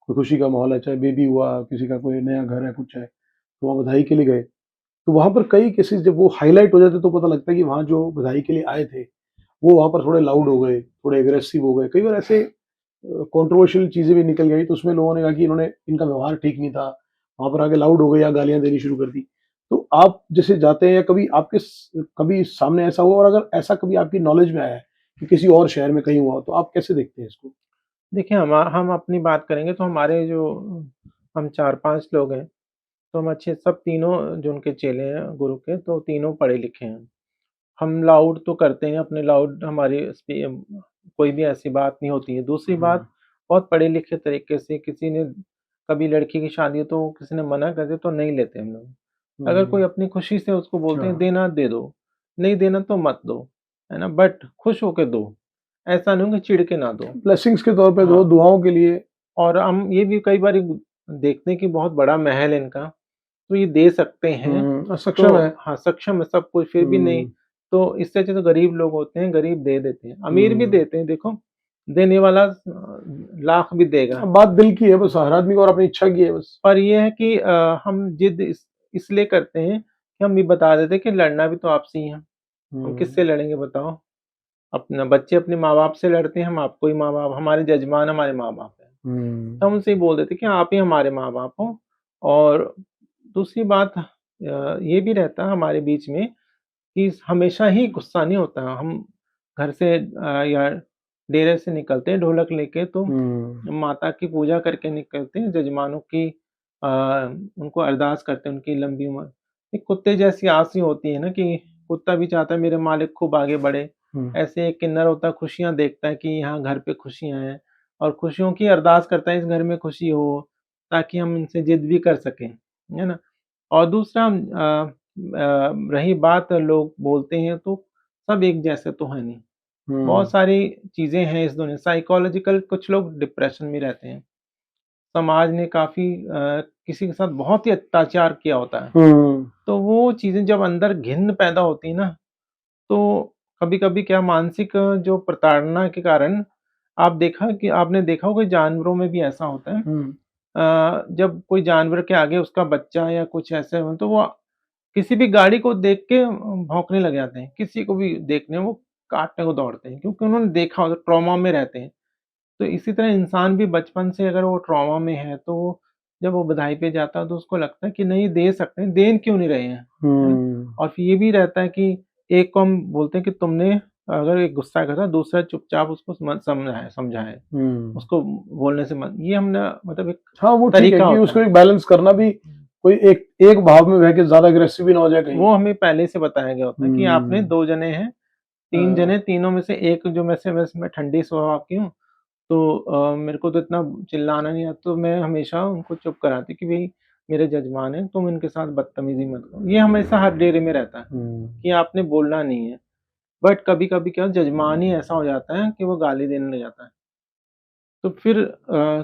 कोई खुशी का माहौल है, चाहे बेबी हुआ, किसी का कोई नया घर है, कुछ है, तो वहाँ बधाई के लिए गए। तो वहाँ पर कई केसेज़ जब वो हाइलाइट हो जाते हैं तो पता लगता है कि वहाँ जो बधाई के लिए आए थे, वो वहाँ पर थोड़े लाउड हो गए, थोड़े एग्रेसिव हो गए। कई बार ऐसे कंट्रोवर्शियल चीज़ें भी निकल गई, तो उसमें लोगों ने कहा कि इन्होंने, इनका व्यवहार ठीक नहीं था, वहाँ पर आके लाउड हो गए या गालियाँ देनी शुरू कर दी। तो आप जैसे जाते हैं या कभी आपके कभी सामने ऐसा हुआ, और अगर ऐसा कभी आपकी नॉलेज में आया है कि किसी और शहर में कहीं हुआ हो, तो आप कैसे देखते हैं इसको? देखिए हम अपनी बात करेंगे तो हमारे जो हम 4-5 लोग हैं, तो हम अच्छे सब तीनों जो उनके चेले हैं गुरु के, तो तीनों पढ़े-लिखे हैं। हम लाउड तो करते हैं, अपने लाउड हमारी कोई भी ऐसी बात नहीं होती है। दूसरी हुँ। बात, बहुत पढ़े-लिखे तरीके से किसी ने कभी लड़की की शादी हो तो किसी ने मना कर दिया तो नहीं लेते हम लोग। अगर कोई हुँ। अपनी खुशी से उसको बोलते हैं हाँ, देना दे दो, नहीं देना तो मत दो, है ना? बट खुश होके दो, ऐसा नहीं हो कि चिढ़ के ना दो। ब्लेसिंग्स के तौर पे दो, हाँ, दुआओं के लिए। और हम ये भी कई बारी देखते हैं कि बहुत बड़ा महल है इनका, तो ये दे सकते हैं, तो सक्षम है। हाँ, सक्षम है सब कुछ फिर भी नहीं, हम्म, तो इससे अच्छा तो गरीब लोग होते हैं, गरीब दे देते हैं, अमीर भी हम्म। देते हैं देखो, देने वाला लाख भी देगा। अब बात दिल की है, बस हर आदमी को और अपनी इच्छा की है बस। पर ये है कि हम जिद इसलिए करते हैं कि हम ये बता देते हैं कि लड़ना भी तो आपसे ही है। हम हम्म, किससे लड़ेंगे बताओ? अपना बच्चे अपने माँ-बाप से लड़ते हैं, हम आपको ही माँ-बाप हमारे जजमान हमारे माँ-बाप हैं। तो हम्म, हम उनसे ये बोल देते हैं कि आप ही हमारे माँ-बाप हो। और दूसरी बात ये भी रहता है हमारे बीच में कि हमेशा ही गुस्सा नहीं होता। हम घर से या डेरे से निकलते हैं ढोलक लेके तो हम्म, माता की पूजा करके निकलते हैं, जजमानों की उनको अरदास करते हैं उनकी लंबी उम्र। एक कुत्ते जैसी आस ही होती है ना कि कुत्ता भी चाहता है मेरे मालिक खूब आगे बढ़े। हम्म, ऐसे एक किन्नर होता है खुशियाँ देखता है कि यहाँ घर पे खुशियाँ हैं और खुशियों की अरदास करता है इस घर में खुशी हो, ताकि हम इनसे ज़िद भी कर सकें, है ना? और दूसरा रही बात लोग बोलते हैं तो सब एक जैसे तो हैं नहीं। हम्म, बहुत सारी चीज़ें हैं इस दुनिया साइकोलॉजिकल कुछ लोग डिप्रेशन में रहते हैं। समाज ने काफ़ी किसी के साथ बहुत ही अत्याचार किया होता है। हम्म, तो वो चीज़ें जब अंदर घिन्न पैदा होती है ना, तो कभी-कभी क्या मानसिक जो प्रताड़ना के कारण आपने देखा होगा जानवरों में भी ऐसा होता है। हम्म, जब कोई जानवर के आगे उसका बच्चा या कुछ ऐसे हो तो वो किसी भी गाड़ी को देख के भौंकने लग जाते हैं। किसी को भी देखने वो काटने को दौड़ते हैं क्योंकि उन्होंने देखा होता है ट्रॉमा में रहते हैं। तो इसी तरह इंसान भी बचपन से अगर वो ट्रॉमा में है तो वो जब वो बधाई पे जाता है तो उसको लगता है कि नहीं दे सकते हैं, दे क्यों नहीं रहे हैं, है ना? हम्म, और फिर ये भी रहता है कि एक को हम बोलते हैं कि तुमने अगर एक गुस्सा करता है, दूसरा चुपचाप उसको समझाए समझाए, हम्म। उसको बोलने से मत ये हमने मतलब एक हाँ, वो ठीक है तरीका कि होता उसको है। एक बैलेंस करना भी, कोई एक एक भाव में बह के ज़्यादा अग्रेसिव भी ना हो जाए कहीं। वो हमें पहले से बताया गया होता है कि आपने हुँ, 2 जने हैं, 3 हाँ, जने, तीनों में से एक जो में से वैसे मैं ठंडी स्वभाव की हूँ, तो मेरे को तो इतना चिल्लाना नहीं आता, तो मैं हमेशा उनको चुप कराती कि भई मेरे जजमान हैं, तुम इनके साथ बदतमीज़ी मत करो। ये हमेशा हर डेरे में रहता है हुँ, कि आपने बोलना नहीं है। बट कभी-कभी क्या जजमान ही ऐसा हो जाता है कि वो गाली देने लग जाता है। तो फिर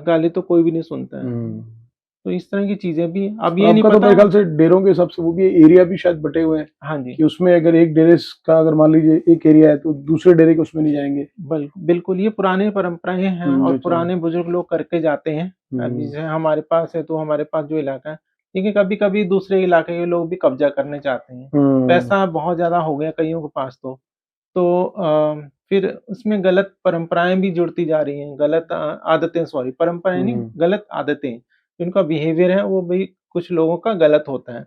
गाली तो कोई भी नहीं सुनता है। हुँ। तो इस तरह की चीज़ें भी अब और ये नहीं आपका तो पता मेरे ख़्याल से डेरों के हिसाब से वो भी एरिया भी शायद बँटे हुए हैं, हाँ जी। कि उसमें अगर एक डेरे का अगर मान लीजिए एक एरिया है, तो दूसरे डेरे के उसमें नहीं जाएँगे। बिल्कुल, ये पुरानी परंपराएँ हैं और अच्छा। पुराने बुजुर्ग लोग करके जाते हैं। अभी हुँ, जैसे हमारे पास है तो हमारे पास जो इलाका है, देखिए कभी-कभी दूसरे इलाके के लोग भी कब्ज़ा करने चाहते हैं। हुँ, पैसा बहुत ज़्यादा हो गया कइयों के पास तो। तो फिर उसमें गलत परंपराएँ भी जुड़ती जा रही हैं, गलत आदतें सॉरी परंपराएँ नहीं, हुँ, गलत आदतें। जिनका बिहेवियर है वो भी कुछ लोगों का गलत होता है।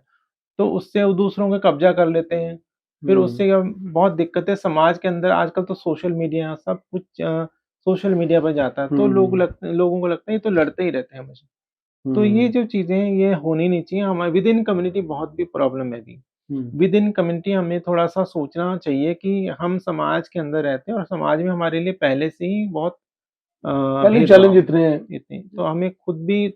तो उससे वो दूसरों का कब्ज़ा कर लेते हैं। फिर हुँ, उससे क्या बहुत दिक्कतें समाज के अंदर आजकल तो सोशल मीडिया सब कुछ सोशल मीडिया पर जाता है, तो हुँ, लोगों को लगता है ये तो लड़ते ही रहते हैं हमेशा। तो ये हुँ, जो चीज़ें हैं ये होनी नहीं चाहिए, हमारे विद इन कम्युनिटी बहुत भी प्रॉब्लम है अभी। हुँ। विद इन कम्युनिटी हमें थोड़ा-सा सोचना चाहिए कि हम समाज के अंदर रहते हैं और समाज में हमारे लिए पहले से ही बहुत पहले ही चैलेंज भेदभाव इतने हैं। इतने तो हमें खुद भी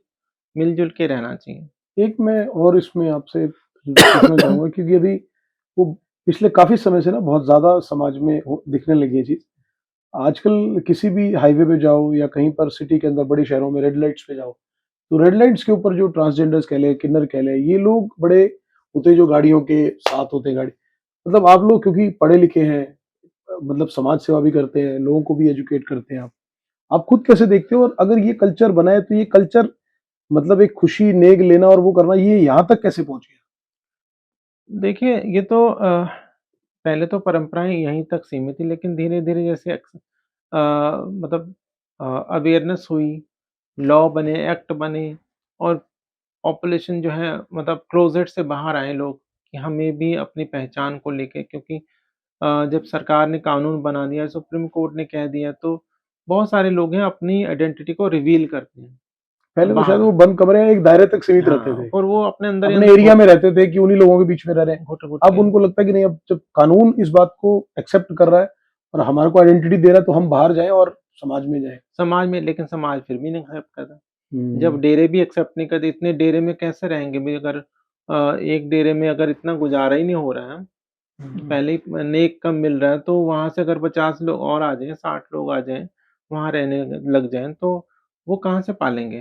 मिल-जुल के रहना चाहिए। एक मैं और इसमें आपसे पूछना चाहूँगा, क्योंकि अभी वो पिछले काफ़ी समय से ना बहुत ज़्यादा समाज में वो दिखने लगी है चीज़। आजकल किसी भी हाईवे पे जाओ या कहीं पर सिटी के अंदर बड़े शहरों में रेड लाइट्स पे जाओ, तो रेड लाइट्स के ऊपर जो ट्रांसजेंडर्स कह लें, किन्नर कह लें, ये लोग बड़े होते हैं जो गाड़ियों के साथ होते हैं गाड़ी, मतलब आप लोग क्योंकि पढ़े लिखे हैं, मतलब समाज सेवा भी करते हैं, लोगों को भी एजुकेट करते हैं आप खुद कैसे देखते हो? और अगर ये कल्चर बना है तो ये कल्चर, मतलब एक खुशी, नेग लेना और वो करना, ये यहाँ तक कैसे पहुँच गया? देखिए, ये तो पहले तो परंपराएँ यहीं तक सीमित थी, लेकिन धीरे-धीरे जैसे मतलब अवेयरनेस हुई, लॉ बने, एक्ट बने और पॉपुलेशन जो है मतलब क्लोज़ेट से बाहर आए लोग कि हमें भी अपनी पहचान को लेके क्योंकि जब सरकार ने कानून बना दिया, सुप्रीम कोर्ट ने कह दिया, तो बहुत सारे लोग हैं अपनी आइडेंटिटी को रिवील करते हैं। पहले तो शायद बाहर वो बंद कमरे या एक दायरे तक सीमित रहते हाँ, थे। और वो अपने अंदर ही अपने अंदर एरिया में रहते थे कि उन्हीं लोगों के बीच में रह रहे हैं। घुट-घुट अब के उनको लगता है कि नहीं, अब जब कानून इस बात को एक्सेप्ट कर रहा है और हमारे को आइडेंटिटी दे रहा है, तो हम बाहर जाएँ और समाज में जाएँ। समाज में लेकिन समाज फिर भी नहीं एक्सेप्ट करता। जब हुँ, डेरे भी एक्सेप्ट नहीं करते, इतने डेरे में कैसे रहेंगे भई अगर एक डेरे में अगर इतना गुज़ारा ही नहीं हो रहा है, हुँ, पहले ही नेक कम मिल रहा है, तो वहाँ से अगर 50 लोग और आ जाएँ, 60 लोग आ जाएँ, वहाँ रहने लग जाएँ, तो वो कहाँ से पालेंगे?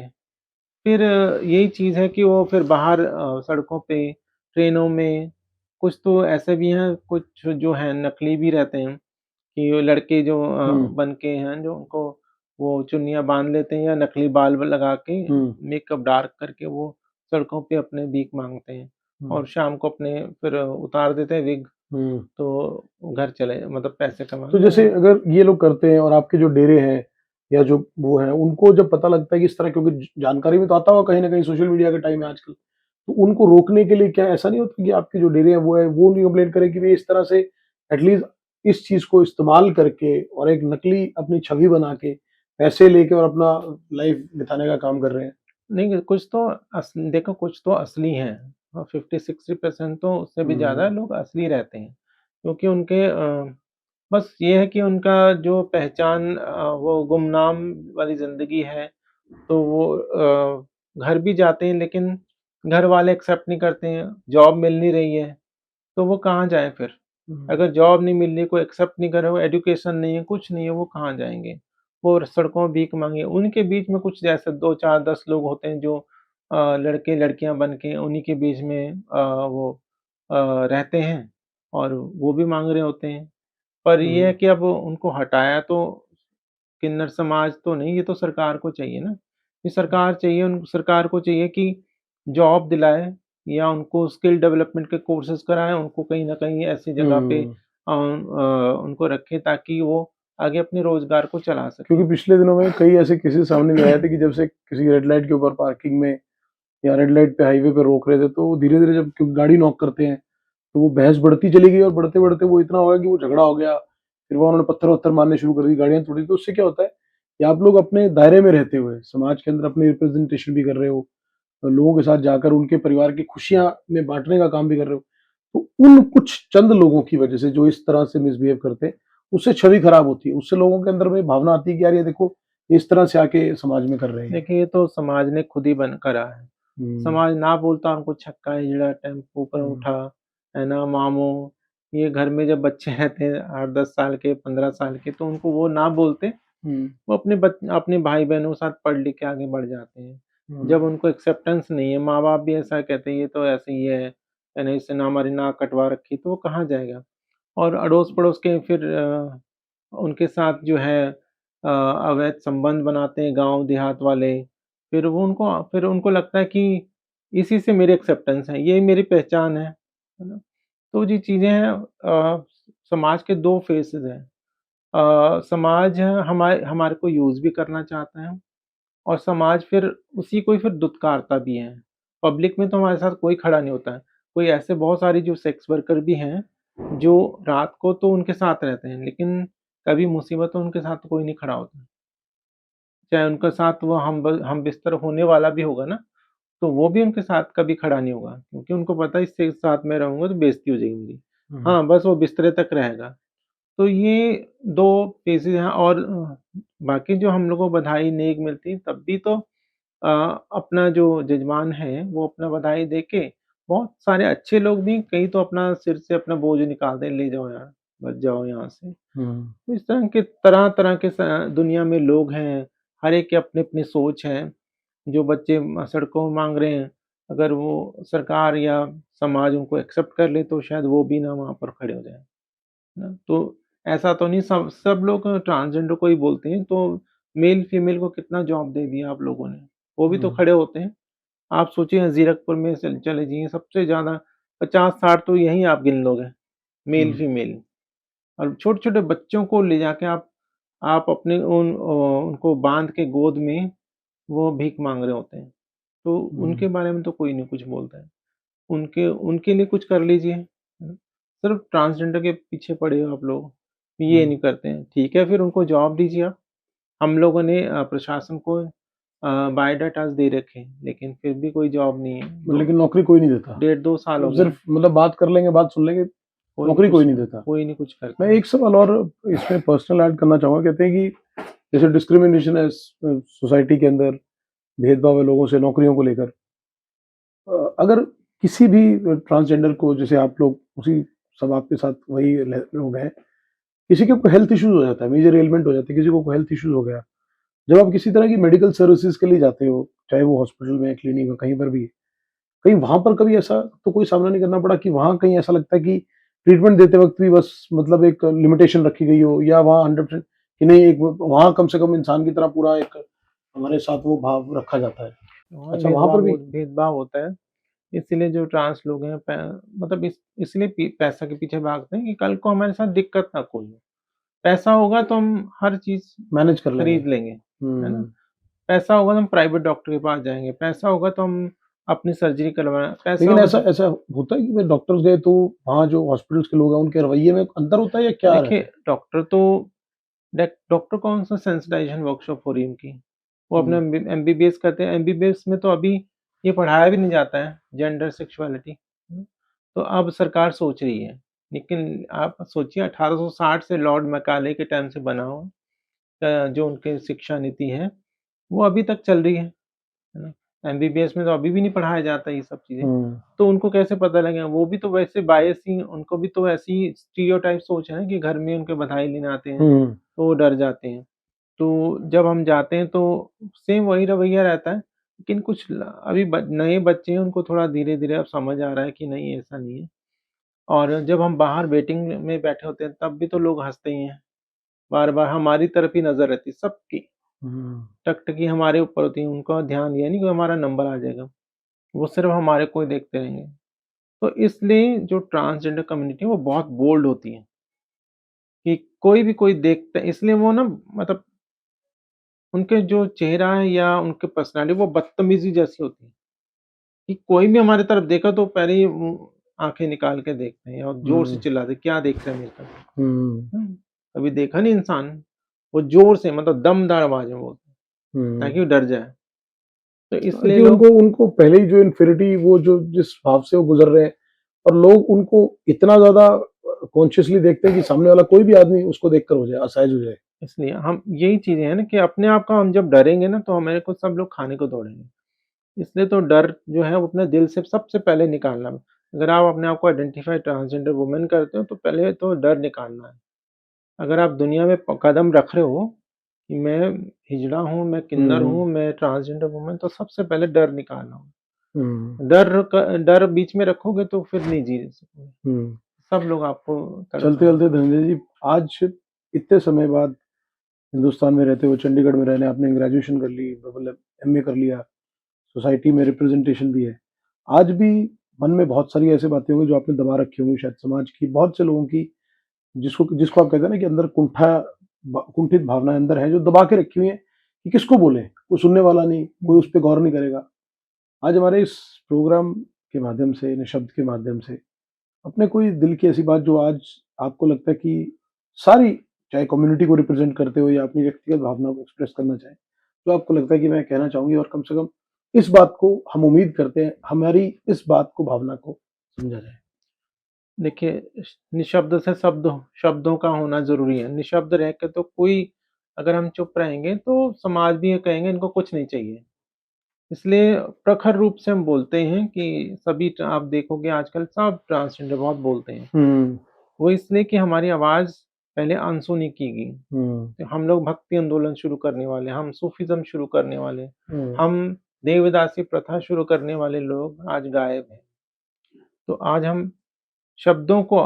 फिर यही चीज़ है कि वो फिर बाहर सड़कों पे, ट्रेनों में, कुछ तो ऐसे भी हैं, कुछ जो हैं नकली भी रहते हैं कि वो लड़के जो हुँ, बन के हैं, जो उनको वो चुन्नियाँ बाँध लेते हैं या नकली बाल व लगा के हुँ, मेकअप डार्क करके वो सड़कों पे अपने भीख माँगते हैं हुँ, और शाम को अपने फिर उतार देते हैं विग, हुँ। तो घर चले मतलब पैसे तो कमाने चले जैसे जाते हैं। अगर ये लोग करते हैं और आपके जो डेरे हैं या जो वो हैं, उनको जब पता लगता है कि इस तरह, क्योंकि जानकारी में तो आता होगा कहीं न कहीं, सोशल मीडिया का टाइम है आजकल। तो उनको रोकने के लिए क्या ऐसा नहीं होता कि आपके जो डेरे हैं वो है, वो उनकी कंप्लेंट करें कि भई इस तरह से एटलीस्ट इस चीज़ को इस्तेमाल करके और एक नकली अपनी छवि बना के, पैसे लेके और अपना लाइफ़ बिताने का काम कर रहे हैं? नहीं, कुछ तो देखो कुछ तो असली हैं 50-60% तो उससे भी ज़्यादा हुँ, लोग असली रहते हैं। क्योंकि उनके बस ये है कि उनका जो पहचान वो गुमनाम वाली ज़िंदगी है, तो वो घर भी जाते हैं लेकिन घर वाले एक्सेप्ट नहीं करते हैं, जॉब मिल नहीं रही है, तो वो कहाँ जाएँ फिर? हुँ, अगर जॉब नहीं मिल रही, कोई एक्सेप्ट नहीं कर रहा, वो एजुकेशन नहीं है, कुछ नहीं है, वो कहाँ जाएँगे? वो सड़कों में भीख माँगे। उनके बीच में कुछ जैसे 2, 4, 10 लोग होते हैं जो लड़के-लड़कियाँ बन के उन्हीं के बीच में वो रहते हैं और वो भी माँग रहे होते हैं। पर ये है हुँ, कि अब उनको हटाया तो किन्नर समाज तो नहीं, ये तो सरकार को चाहिए ना। ये सरकार चाहिए उन सरकार को चाहिए कि जॉब दिलाए या उनको स्किल डेवलपमेंट के कोर्सेज़ कराएँ, उनको कहीं न कहीं ऐसी जगह पे हुँ। उनको रखें ताकि वो आगे अपने रोज़गार को चला क्योंकि सकें। पिछले दिनों में कई ऐसे केसेज़ सामने भी आए थे कि जब से किसी रेड लाइट के ऊपर पार्किंग में या रेड लाइट पे हाईवे पे रोक रहे थे, तो धीरे-धीरे जब क्योंकि गाड़ी नॉक करते हैं, तो वो बहस बढ़ती चली गई और बढ़ते-बढ़ते वो इतना हो गया कि वो झगड़ा हो गया। फिर वो उन्होंने पत्थर-वत्थर मारने शुरू कर दी, गाड़ियाँ तोड़ी। तो उससे क्या होता है कि आप लोग अपने दायरे में रहते हुए, समाज के अंदर अपनी रिप्रेजेंटेशन भी कर रहे हो, लोगों के साथ जाकर उनके परिवार की खुशियाँ में बाँटने का काम भी कर रहे हो। तो उन कुछ चंद लोगों की वजह से जो इस तरह से मिसबिहेव करते हैं, उससे छवि खराब होती है। उससे लोगों के अंदर में भावना आती है कि यार ये देखो, ये इस तरह से आके समाज में कर रहे हैं। देखिए, ये तो समाज ने खुद ही बन करा है। हुँ, समाज ना बोलता उनको छक्का है जड़ा टेम्पो पर हुँ, उठा, है ना, मामू, ये घर में जब बच्चे रहते हैं 8-10 साल के, 15 साल के तो उनको वो ना बोलते, हुँ, वो अपने भाई-बहनों के साथ पढ़ लिख के आगे बढ़ जाते हैं। हुँ, जब उनको एक्सेप्टेंस नहीं है, माँ-बाप भी ऐसा कहते हैं ये तो ऐसे ही है ना, इसने ना हमारी नाक कटवा रखी, तो वो कहाँ जाएगा? और अड़ोस-पड़ोस के फिर उनके साथ जो है अवैध संबंध बनाते हैं गाँव देहात वाले, फिर उनको लगता है कि इसी से मेरी एक्सेप्टेंस है, ये मेरी पहचान है ना? तो ये चीज़ें हैं समाज के 2 फेसेज़ हैं। समाज हमारे हमारे को यूज़ भी करना चाहता है और समाज फिर उसी को ही फिर दुत्कारता भी है। पब्लिक में तो हमारे साथ कोई खड़ा नहीं होता है। कोई ऐसे बहुत सारी जो सेक्स वर्कर भी हैं, जो रात को तो उनके साथ रहते हैं, लेकिन कभी मुसीबत हो उनके साथ तो कोई नहीं खड़ा होता। चाहे उनके साथ वो हम-बिस्तर होने वाला भी होगा ना, तो वो भी उनके साथ कभी खड़ा नहीं होगा, क्योंकि उनको पता है इससे साथ में रहूँगा तो बेइज़्ज़ती हो जाएगी मेरी। हुँ, हाँ, बस वो बिस्तरे तक रहेगा। तो ये 2 फेजेज़ हैं और बाकी जो हम लोगों को बधाई नेक मिलती है तब भी तो अपना जो जजमान है वो अपना बधाई देके बहुत सारे अच्छे लोग भी कई तो अपना सिर से अपना बोझ निकालते हैं, ले जाओ यार, बच जाओ यहाँ से। हुँ, तो इस तरह के तरह-तरह के दुनिया में लोग हैं, हर एक की अपनी-अपनी सोच है। जो बच्चे सड़कों में माँग रहे हैं, अगर वो सरकार या समाज उनको एक्सेप्ट कर ले तो शायद वो भी ना वहाँ पर खड़े हो जाएँ। ना? तो ऐसा तो नहीं सब सब लोग ट्रांसजेंडर को ही बोलते हैं, तो मेल-फीमेल को कितना जॉब दे दिया आप लोगों ने, वो भी तो हुँ, खड़े होते हैं। आप सोचिए ज़ीरकपुर में चले जाइए सबसे ज़्यादा 50-60 तो यहीं आप गिन लोगे, हुँ, मेल-फीमेल और छोटे-छोटे बच्चों को ले जाके आप अपने उनको बाँध के गोद में वो भीख माँग रहे होते हैं। तो हुँ, उनके बारे में तो कोई नहीं कुछ बोलता है। उनके उनके लिए कुछ कर लीजिए, है ना? सिर्फ़ ट्रांसजेंडर के पीछे पड़े हो आप लोग, ये हुँ। नहीं करते हैं। ठीक है, फिर उनको जॉब दीजिए आप। हम लोगों ने प्रशासन को बायोडाटाज़ दे रखे हैं, लेकिन फिर भी कोई जॉब नहीं है। लेकिन नौकरी कोई नहीं देता। डेढ़ 2 साल हो वो गए सिर्फ़ हैं, मतलब बात कर लेंगे, बात सुन लेंगे, नौकरी कोई नहीं देता। कोई नहीं कुछ मैं करता है। एक सवाल और इसमें पर्सनल ऐड करना चाहूँगा, कहते हैं कि जैसे डिस्क्रिमिनेशन है सोसाइटी के अंदर, भेदभाव है लोगों से नौकरियों को लेकर। अगर किसी भी ट्रांसजेंडर को, जैसे आप लोग उसी सब आपके साथ वही लोग हैं, किसी के कोई हेल्थ इश्यूज़ हो जाता है, मेजर एलिमेंट हो जाता है, किसी को कोई हेल्थ इश्यूज़ हो गया, जब आप किसी तरह की मेडिकल सर्विसेज के लिए जाते हो, चाहे वो हॉस्पिटल में, क्लिनिक में, कहीं पर भी, कहीं वहाँ पर कभी ऐसा तो कोई सामना नहीं करना पड़ा कि वहाँ कहीं ऐसा लगता है कि ट्रीटमेंट देते वक़्त भी बस मतलब एक लिमिटेशन रखी गई हो, या वहाँ 100% कि नहीं, एक वहाँ कम से कम इंसान की तरह पूरा एक हमारे साथ वो भाव रखा जाता है। और अच्छा, वहाँ पर भी? भेदभाव होता है। इसीलिए जो ट्रांस लोग हैं मतलब इसलिए पैसा के पीछे भागते हैं कि कल को हमारे साथ दिक्कत ना कोई हो। पैसा होगा तो हम हर चीज़ मैनेज कर लेंगे। खरीद लेंगे, है ना? हुँ। पैसा होगा तो हम प्राइवेट डॉक्टर के पास जाएँगे, पैसा होगा तो हम अपनी सर्जरी करवाएँ, पैसा लेकिन होगा ऐसा तो ऐसा होता है कि भाई डॉक्टर्स गए तो वहाँ जो हॉस्पिटल्स के लोग हैं उनके रवैये में अंतर होता है या क्या रहता देखिए है? डॉक्टर कौन-सा सेंसिटाइजेशन वर्कशॉप हो रही है उनकी। वो अपना हुँ, एमबीबीएस करते हैं, एमबीबीएस में तो अभी ये पढ़ाया भी नहीं जाता है, जेंडर सेक्सुअलिटी। तो अब सरकार सोच रही है, लेकिन आप सोचिए 1860 से लॉर्ड मैकाले के टाइम से बना हुआ जो उनकी शिक्षा नीति है, वो अभी तक चल रही है ना? एमबीबीएस में तो अभी भी नहीं पढ़ाया जाता ये सब चीज़ें, हुँ, तो उनको कैसे पता लगेगा? वो भी तो वैसे बायस ही उनको भी तो ऐसी स्टीरियोटाइप सोच है ना कि घर में उनके बधाई लेने आते हैं, हुँ, तो वो डर जाते हैं। तो जब हम जाते हैं तो सेम वही रवैया रहता है, लेकिन कुछ अभी नए बच्चे हैं उनको थोड़ा धीरे-धीरे अब समझ आ रहा है कि नहीं ऐसा नहीं है। और जब हम बाहर वेटिंग में बैठे होते हैं तब भी तो लोग हँसते ही हैं, बार-बार हमारी तरफ ही नज़र रहती है सबकी, हुँ, टकटकी हमारे ऊपर होती है, उनका ध्यान ये नहीं कि हमारा नंबर आ जाएगा, वो सिर्फ़ हमारे को ही देखते रहेंगे। तो इसलिए जो ट्रांसजेंडर कम्युनिटी है वो बहुत बोल्ड होती है, कि कोई भी कोई देखता है इसलिए वो ना मतलब उनके जो चेहरा है या उनकी पर्सनैलिटी वो बदतमीज़ी जैसी होती है, कि कोई भी हमारी तरफ देखा तो पहले ही वो आँखें निकाल के देखते हैं और ज़ोर से हुँ, चिल्लाते हैं, "क्या देख रहे हैं मेरी तरफ?" हुँ, कभी देखा नहीं इंसान, वो ज़ोर से मतलब दमदार आवाज़ में बोलते हैं, ताकि हुँ। वो डर जाए। तो इसलिए कि लोग उनको उनको पहले ही जो इन्फिनिटी वो जो जिस भाव से वो गुज़र रहे हैं, और लोग उनको इतना ज़्यादा कॉन्शियसली देखते हैं कि सामने वाला कोई भी आदमी उसको देखकर हो जाए, असहज हो जाए। इसलिए हम यही चीज़ें हैं ना कि अपने आप का हम जब डरेंगे ना तो हमारे को सब लोग खाने को दौड़ेंगे। इसलिए तो डर जो है वो अपने दिल से सबसे पहले निकालना है। अगर आप अपने आप को आइडेंटिफ़ाई ट्रांसजेंडर वुमन करते हो तो पहले तो डर निकालना है। अगर आप दुनिया में कदम रख रहे हो कि मैं हिजड़ा हूँ, मैं हुँ, किन्नर हुँ, हूँ, मैं ट्रांसजेंडर वुमन तो सबसे पहले डर निकालना होगा। हुँ, डर बीच में रखोगे तो फिर नहीं जी सकोगे। हुँ। सब लोग आपको तरस चलते-चलते खाएँगे। धनंजय जी, आज इतने समय बाद हिंदुस्तान में रहते हुए चंडीगढ़ में रहने आपने ग्रेजुएशन कर ली, मतलब एमए कर लिया, सोसाइटी में रिप्रेजेंटेशन भी है। आज भी मन में बहुत सारी ऐसी बातें होंगी जो आपने दबा रखी होंगी, शायद समाज की बहुत से लोगों की, जिसको जिसको आप कहते हैं ना कि अंदर कुंठित भावनाएँ अंदर हैं जो दबा के रखी हुई हैं कि किसको बोलें? कोई सुनने वाला नहीं, कोई उस पे गौर नहीं करेगा। आज हमारे इस प्रोग्राम के माध्यम से, निःशब्द के माध्यम से, अपने कोई दिल की ऐसी बात जो आज आपको लगता है कि सारी, चाहे कम्युनिटी को रिप्रेजेंट करते हो या अपनी व्यक्तिगत भावना को एक्सप्रेस करना चाहें, तो आपको लगता है कि मैं कहना चाहूँगी, और कम से कम इस बात को हम उम्मीद करते हैं, हमारी इस बात को, भावना को समझा जाए? देखिए, निःशब्द से शब्दों का होना ज़रूरी है। निःशब्द रह के तो कोई अगर हम चुप रहेंगे तो समाज भी ये कहेंगे इनको कुछ नहीं चाहिए। इसलिए प्रखर रूप से हम बोलते हैं कि सभी आप देखोगे आजकल सब ट्रांसजेंडर बहुत बोलते हैं। हुँ, वो इसलिए कि हमारी आवाज़ पहले अनसुनी की गई। हुँ, तो हम लोग भक्ति आंदोलन शुरू करने वाले, हम सूफ़ीज़्म शुरू करने वाले, हुँ, हम देवदासी प्रथा शुरू करने वाले लोग आज गायब हैं। तो आज हम शब्दों को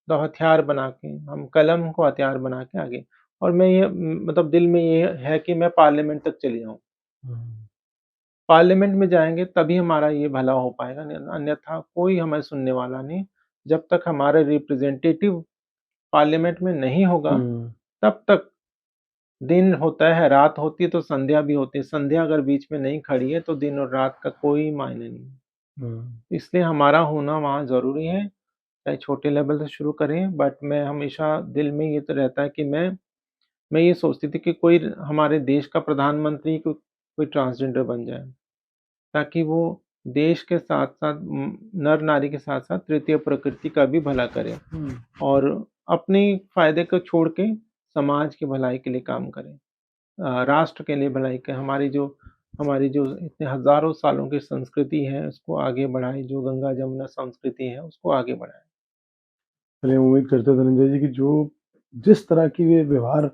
तो हथियार बना के, हम कलम को हथियार बना के आगे और मैं ये मतलब दिल में ये है कि मैं पार्लियामेंट तक चली जाऊँ। हुँ, पार्लियामेंट में जाएँगे तभी हमारा ये भला हो पाएगा, अन्यथा कोई हमें सुनने वाला नहीं। जब तक हमारा रिप्रेजेंटेटिव पार्लियामेंट में नहीं होगा, हुँ, तब तक दिन होता है, रात होती है तो संध्या भी होती है। संध्या अगर बीच में नहीं खड़ी है तो दिन और रात का कोई मायने नहीं। हुँ। इसलिए हमारा होना वहाँ ज़रूरी है, चाहे छोटे लेवल से शुरू करें बट मैं हमेशा दिल में ये तो रहता है कि मैं ये सोचती थी कि कोई हमारे देश का प्रधानमंत्री कोई ट्रांसजेंडर बन जाए, ताकि वो देश के साथ-साथ नर-नारी के साथ-साथ तृतीय प्रकृति का भी भला करे हुँ, और अपने फ़ायदे को छोड़ के समाज की भलाई के लिए काम करे। राष्ट्र के लिए भलाई के हमारी जो इतने हज़ारों सालों की संस्कृति है, उसको आगे बढ़ाएँ, जो गंगा-जमुना संस्कृति है, उसको आगे बढ़ाएँ। चलिए, उम्मीद करते हैं धनंजय जी कि जो जिस तरह की ये व्यवहार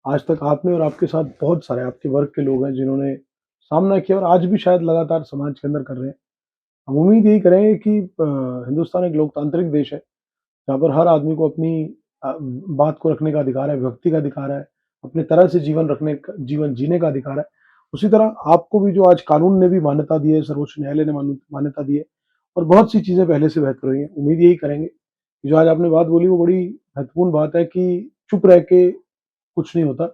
आज तक आपने और आपके साथ बहुत सारे आपके वर्ग के लोग हैं जिन्होंने सामना किया और आज भी शायद लगातार समाज के अंदर कर रहे हैं। हम उम्मीद यही करेंगे कि हिंदुस्तान एक लोकतांत्रिक देश है, जहाँ पर हर आदमी को अपनी बात को रखने का अधिकार है, व्यक्ति का अधिकार है, अपने तरह से जीवन जीने का अधिकार है। उसी तरह आपको भी जो आज कानून ने भी मान्यता दी है, सर्वोच्च न्यायालय ने मान्यता दी है और बहुत सी चीज़ें पहले से बेहतर हुई हैं। उम्मीद यही करेंगे कि जो आज आपने बात बोली वो बड़ी महत्वपूर्ण बात है कि चुप रह के कुछ नहीं होता।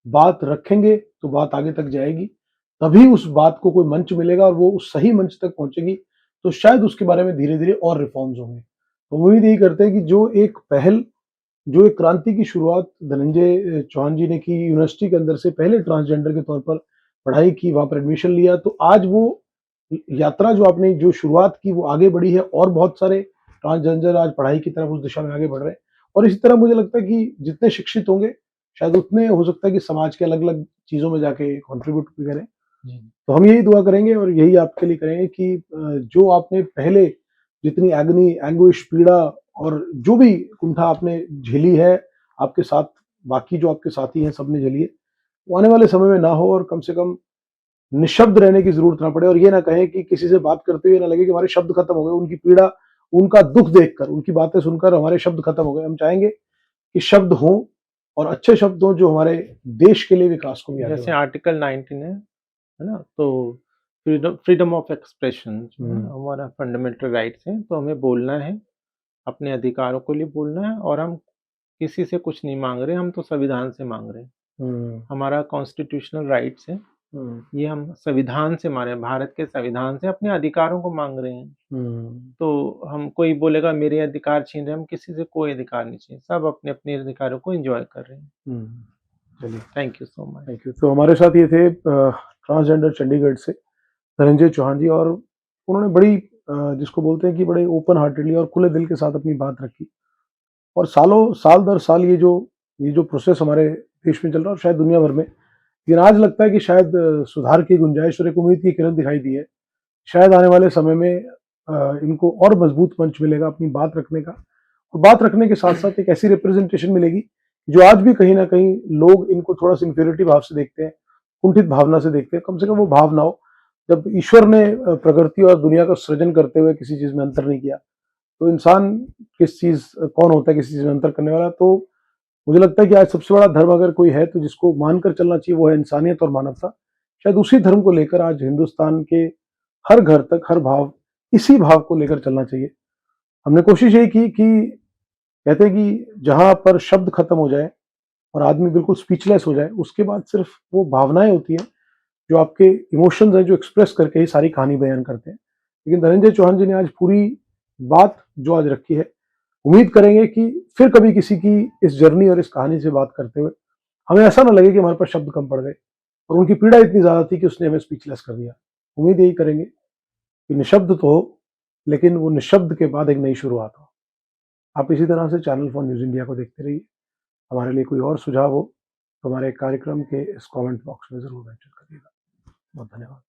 बात रखेंगे तो बात आगे तक जाएगी, तभी उस बात को कोई मंच मिलेगा और वो उस सही मंच तक पहुँचेगी, तो शायद उसके बारे में धीरे-धीरे और रिफ़ॉर्म्स होंगे। तो उम्मीद यही करते हैं कि जो एक क्रांति की शुरुआत धनंजय चौहान जी ने की यूनिवर्सिटी के अंदर से पहले ट्रांसजेंडर के तौर पर पढ़ाई की, वहाँ पर एडमिशन लिया, तो आज वो यात्रा जो आपने जो शुरुआत की वो आगे बढ़ी है और बहुत सारे ट्रांसजेंडर आज पढ़ाई की तरफ उस दिशा में आगे बढ़ रहे हैं। और इसी तरह मुझे लगता है कि जितने शिक्षित होंगे, शायद उतने हो सकता है कि समाज के अलग-अलग चीज़ों में जाके कंट्रीब्यूट भी करें। जी। तो हम यही दुआ करेंगे और यही आपके लिए करेंगे कि जो आपने पहले जितनी एग्नी, एंग्विश, पीड़ा और जो भी कुंठा आपने झेली है, आपके साथ बाकी जो आपके साथी हैं सबने झेली है, वो आने वाले समय में ना हो और कम से कम निःशब्द रहने की ज़रूरत ना पड़े और ये ना कहें कि किसी से बात करते हुए ना लगे कि हमारे शब्द खत्म हो गए, उनकी पीड़ा, उनका दुःख देखकर, उनकी बातें सुनकर हमारे शब्द खत्म हो गए। हम चाहेंगे कि शब्द हों और अच्छे शब्द हों जो हमारे देश के लिए विकास को भी आगे जैसे बढ़ाएँ। आर्टिकल 19 है ना? तो फ्रीडम ऑफ एक्सप्रेशन जो है हुँ, हमारा फंडामेंटल राइट्स है, तो हमें बोलना है, अपने अधिकारों के लिए बोलना है और हम किसी से कुछ नहीं माँग रहे, हम तो संविधान से माँग रहे हैं। हुँ, हमारा कॉन्स्टिट्यूशनल राइट्स है, हुँ, ये हम संविधान से माँग रहे हैं, भारत के संविधान से अपने अधिकारों को माँग रहे हैं। हुँ, तो हम कोई बोलेगा मेरे अधिकार छीन रहे हैं, हम किसी से कोई अधिकार नहीं छीन, सब अपने-अपने अधिकारों को एन्जॉय कर रहे हैं। हुँ। चलिए, thank you so much. Thank you. तो हमारे साथ ये थे ट्रांसजेंडर चंडीगढ़ से धनंजय चौहान जी और उन्होंने बड़ी जिसको बोलते हैं कि बड़े ओपन हार्टेडली और खुले दिल के साथ अपनी बात रखी और साल दर साल ये जो प्रोसेस हमारे देश में चल रहा है और शायद दुनिया भर में, लेकिन आज लगता है कि शायद सुधार की गुंजाइश और एक उम्मीद की किरण दिखाई दी है। शायद आने वाले समय में इनको और मजबूत मंच मिलेगा अपनी बात रखने का और बात रखने के साथ-साथ एक ऐसी रिप्रेजेंटेशन मिलेगी, जो आज भी कहीं न कहीं लोग इनको थोड़ा-सा इन्फीरियरिटी भाव से देखते हैं, कुंठित भावना से देखते हैं, कम से कम वो भाव ना हो। जब ईश्वर ने प्रकृति और दुनिया का सृजन करते हुए किसी चीज़ में अंतर नहीं किया, तो इंसान कौन होता है किसी चीज़ में अंतर करने वाला? तो मुझे लगता है कि आज सबसे बड़ा धर्म अगर कोई है, तो जिसको मानकर चलना चाहिए, वो है इंसानियत और मानवता। शायद उसी धर्म को लेकर आज हिंदुस्तान के हर घर तक, हर भाव, इसी भाव को लेकर चलना चाहिए। हमने कोशिश यही की कि कहते हैं कि जहाँ पर शब्द खत्म हो जाए और आदमी बिल्कुल स्पीचलेस हो जाए, उसके बाद सिर्फ वो भावनाएँ होती हैं, जो आपके इमोशंस हैं, जो एक्सप्रेस करके ही सारी कहानी बयान करते हैं। लेकिन धनंजय चौहान जी ने आज पूरी बात जो आज रखी है, उम्मीद करेंगे कि फिर कभी किसी की इस जर्नी और इस कहानी से बात करते हुए, हमें ऐसा ना लगे कि हमारे पास शब्द कम पड़ गए और उनकी पीड़ा इतनी ज़्यादा थी कि उसने हमें स्पीचलेस कर दिया। उम्मीद यही करेंगे कि निःशब्द तो हो, लेकिन वो निःशब्द के बाद एक नई शुरुआत हो। आप इसी तरह से चैनल फॉर न्यूज़ इंडिया को देखते रहिए। हमारे लिए कोई और सुझाव हो, तो हमारे कार्यक्रम के इस कमेंट बॉक्स में ज़रूर मेंशन करिएगा। बहुत धन्यवाद।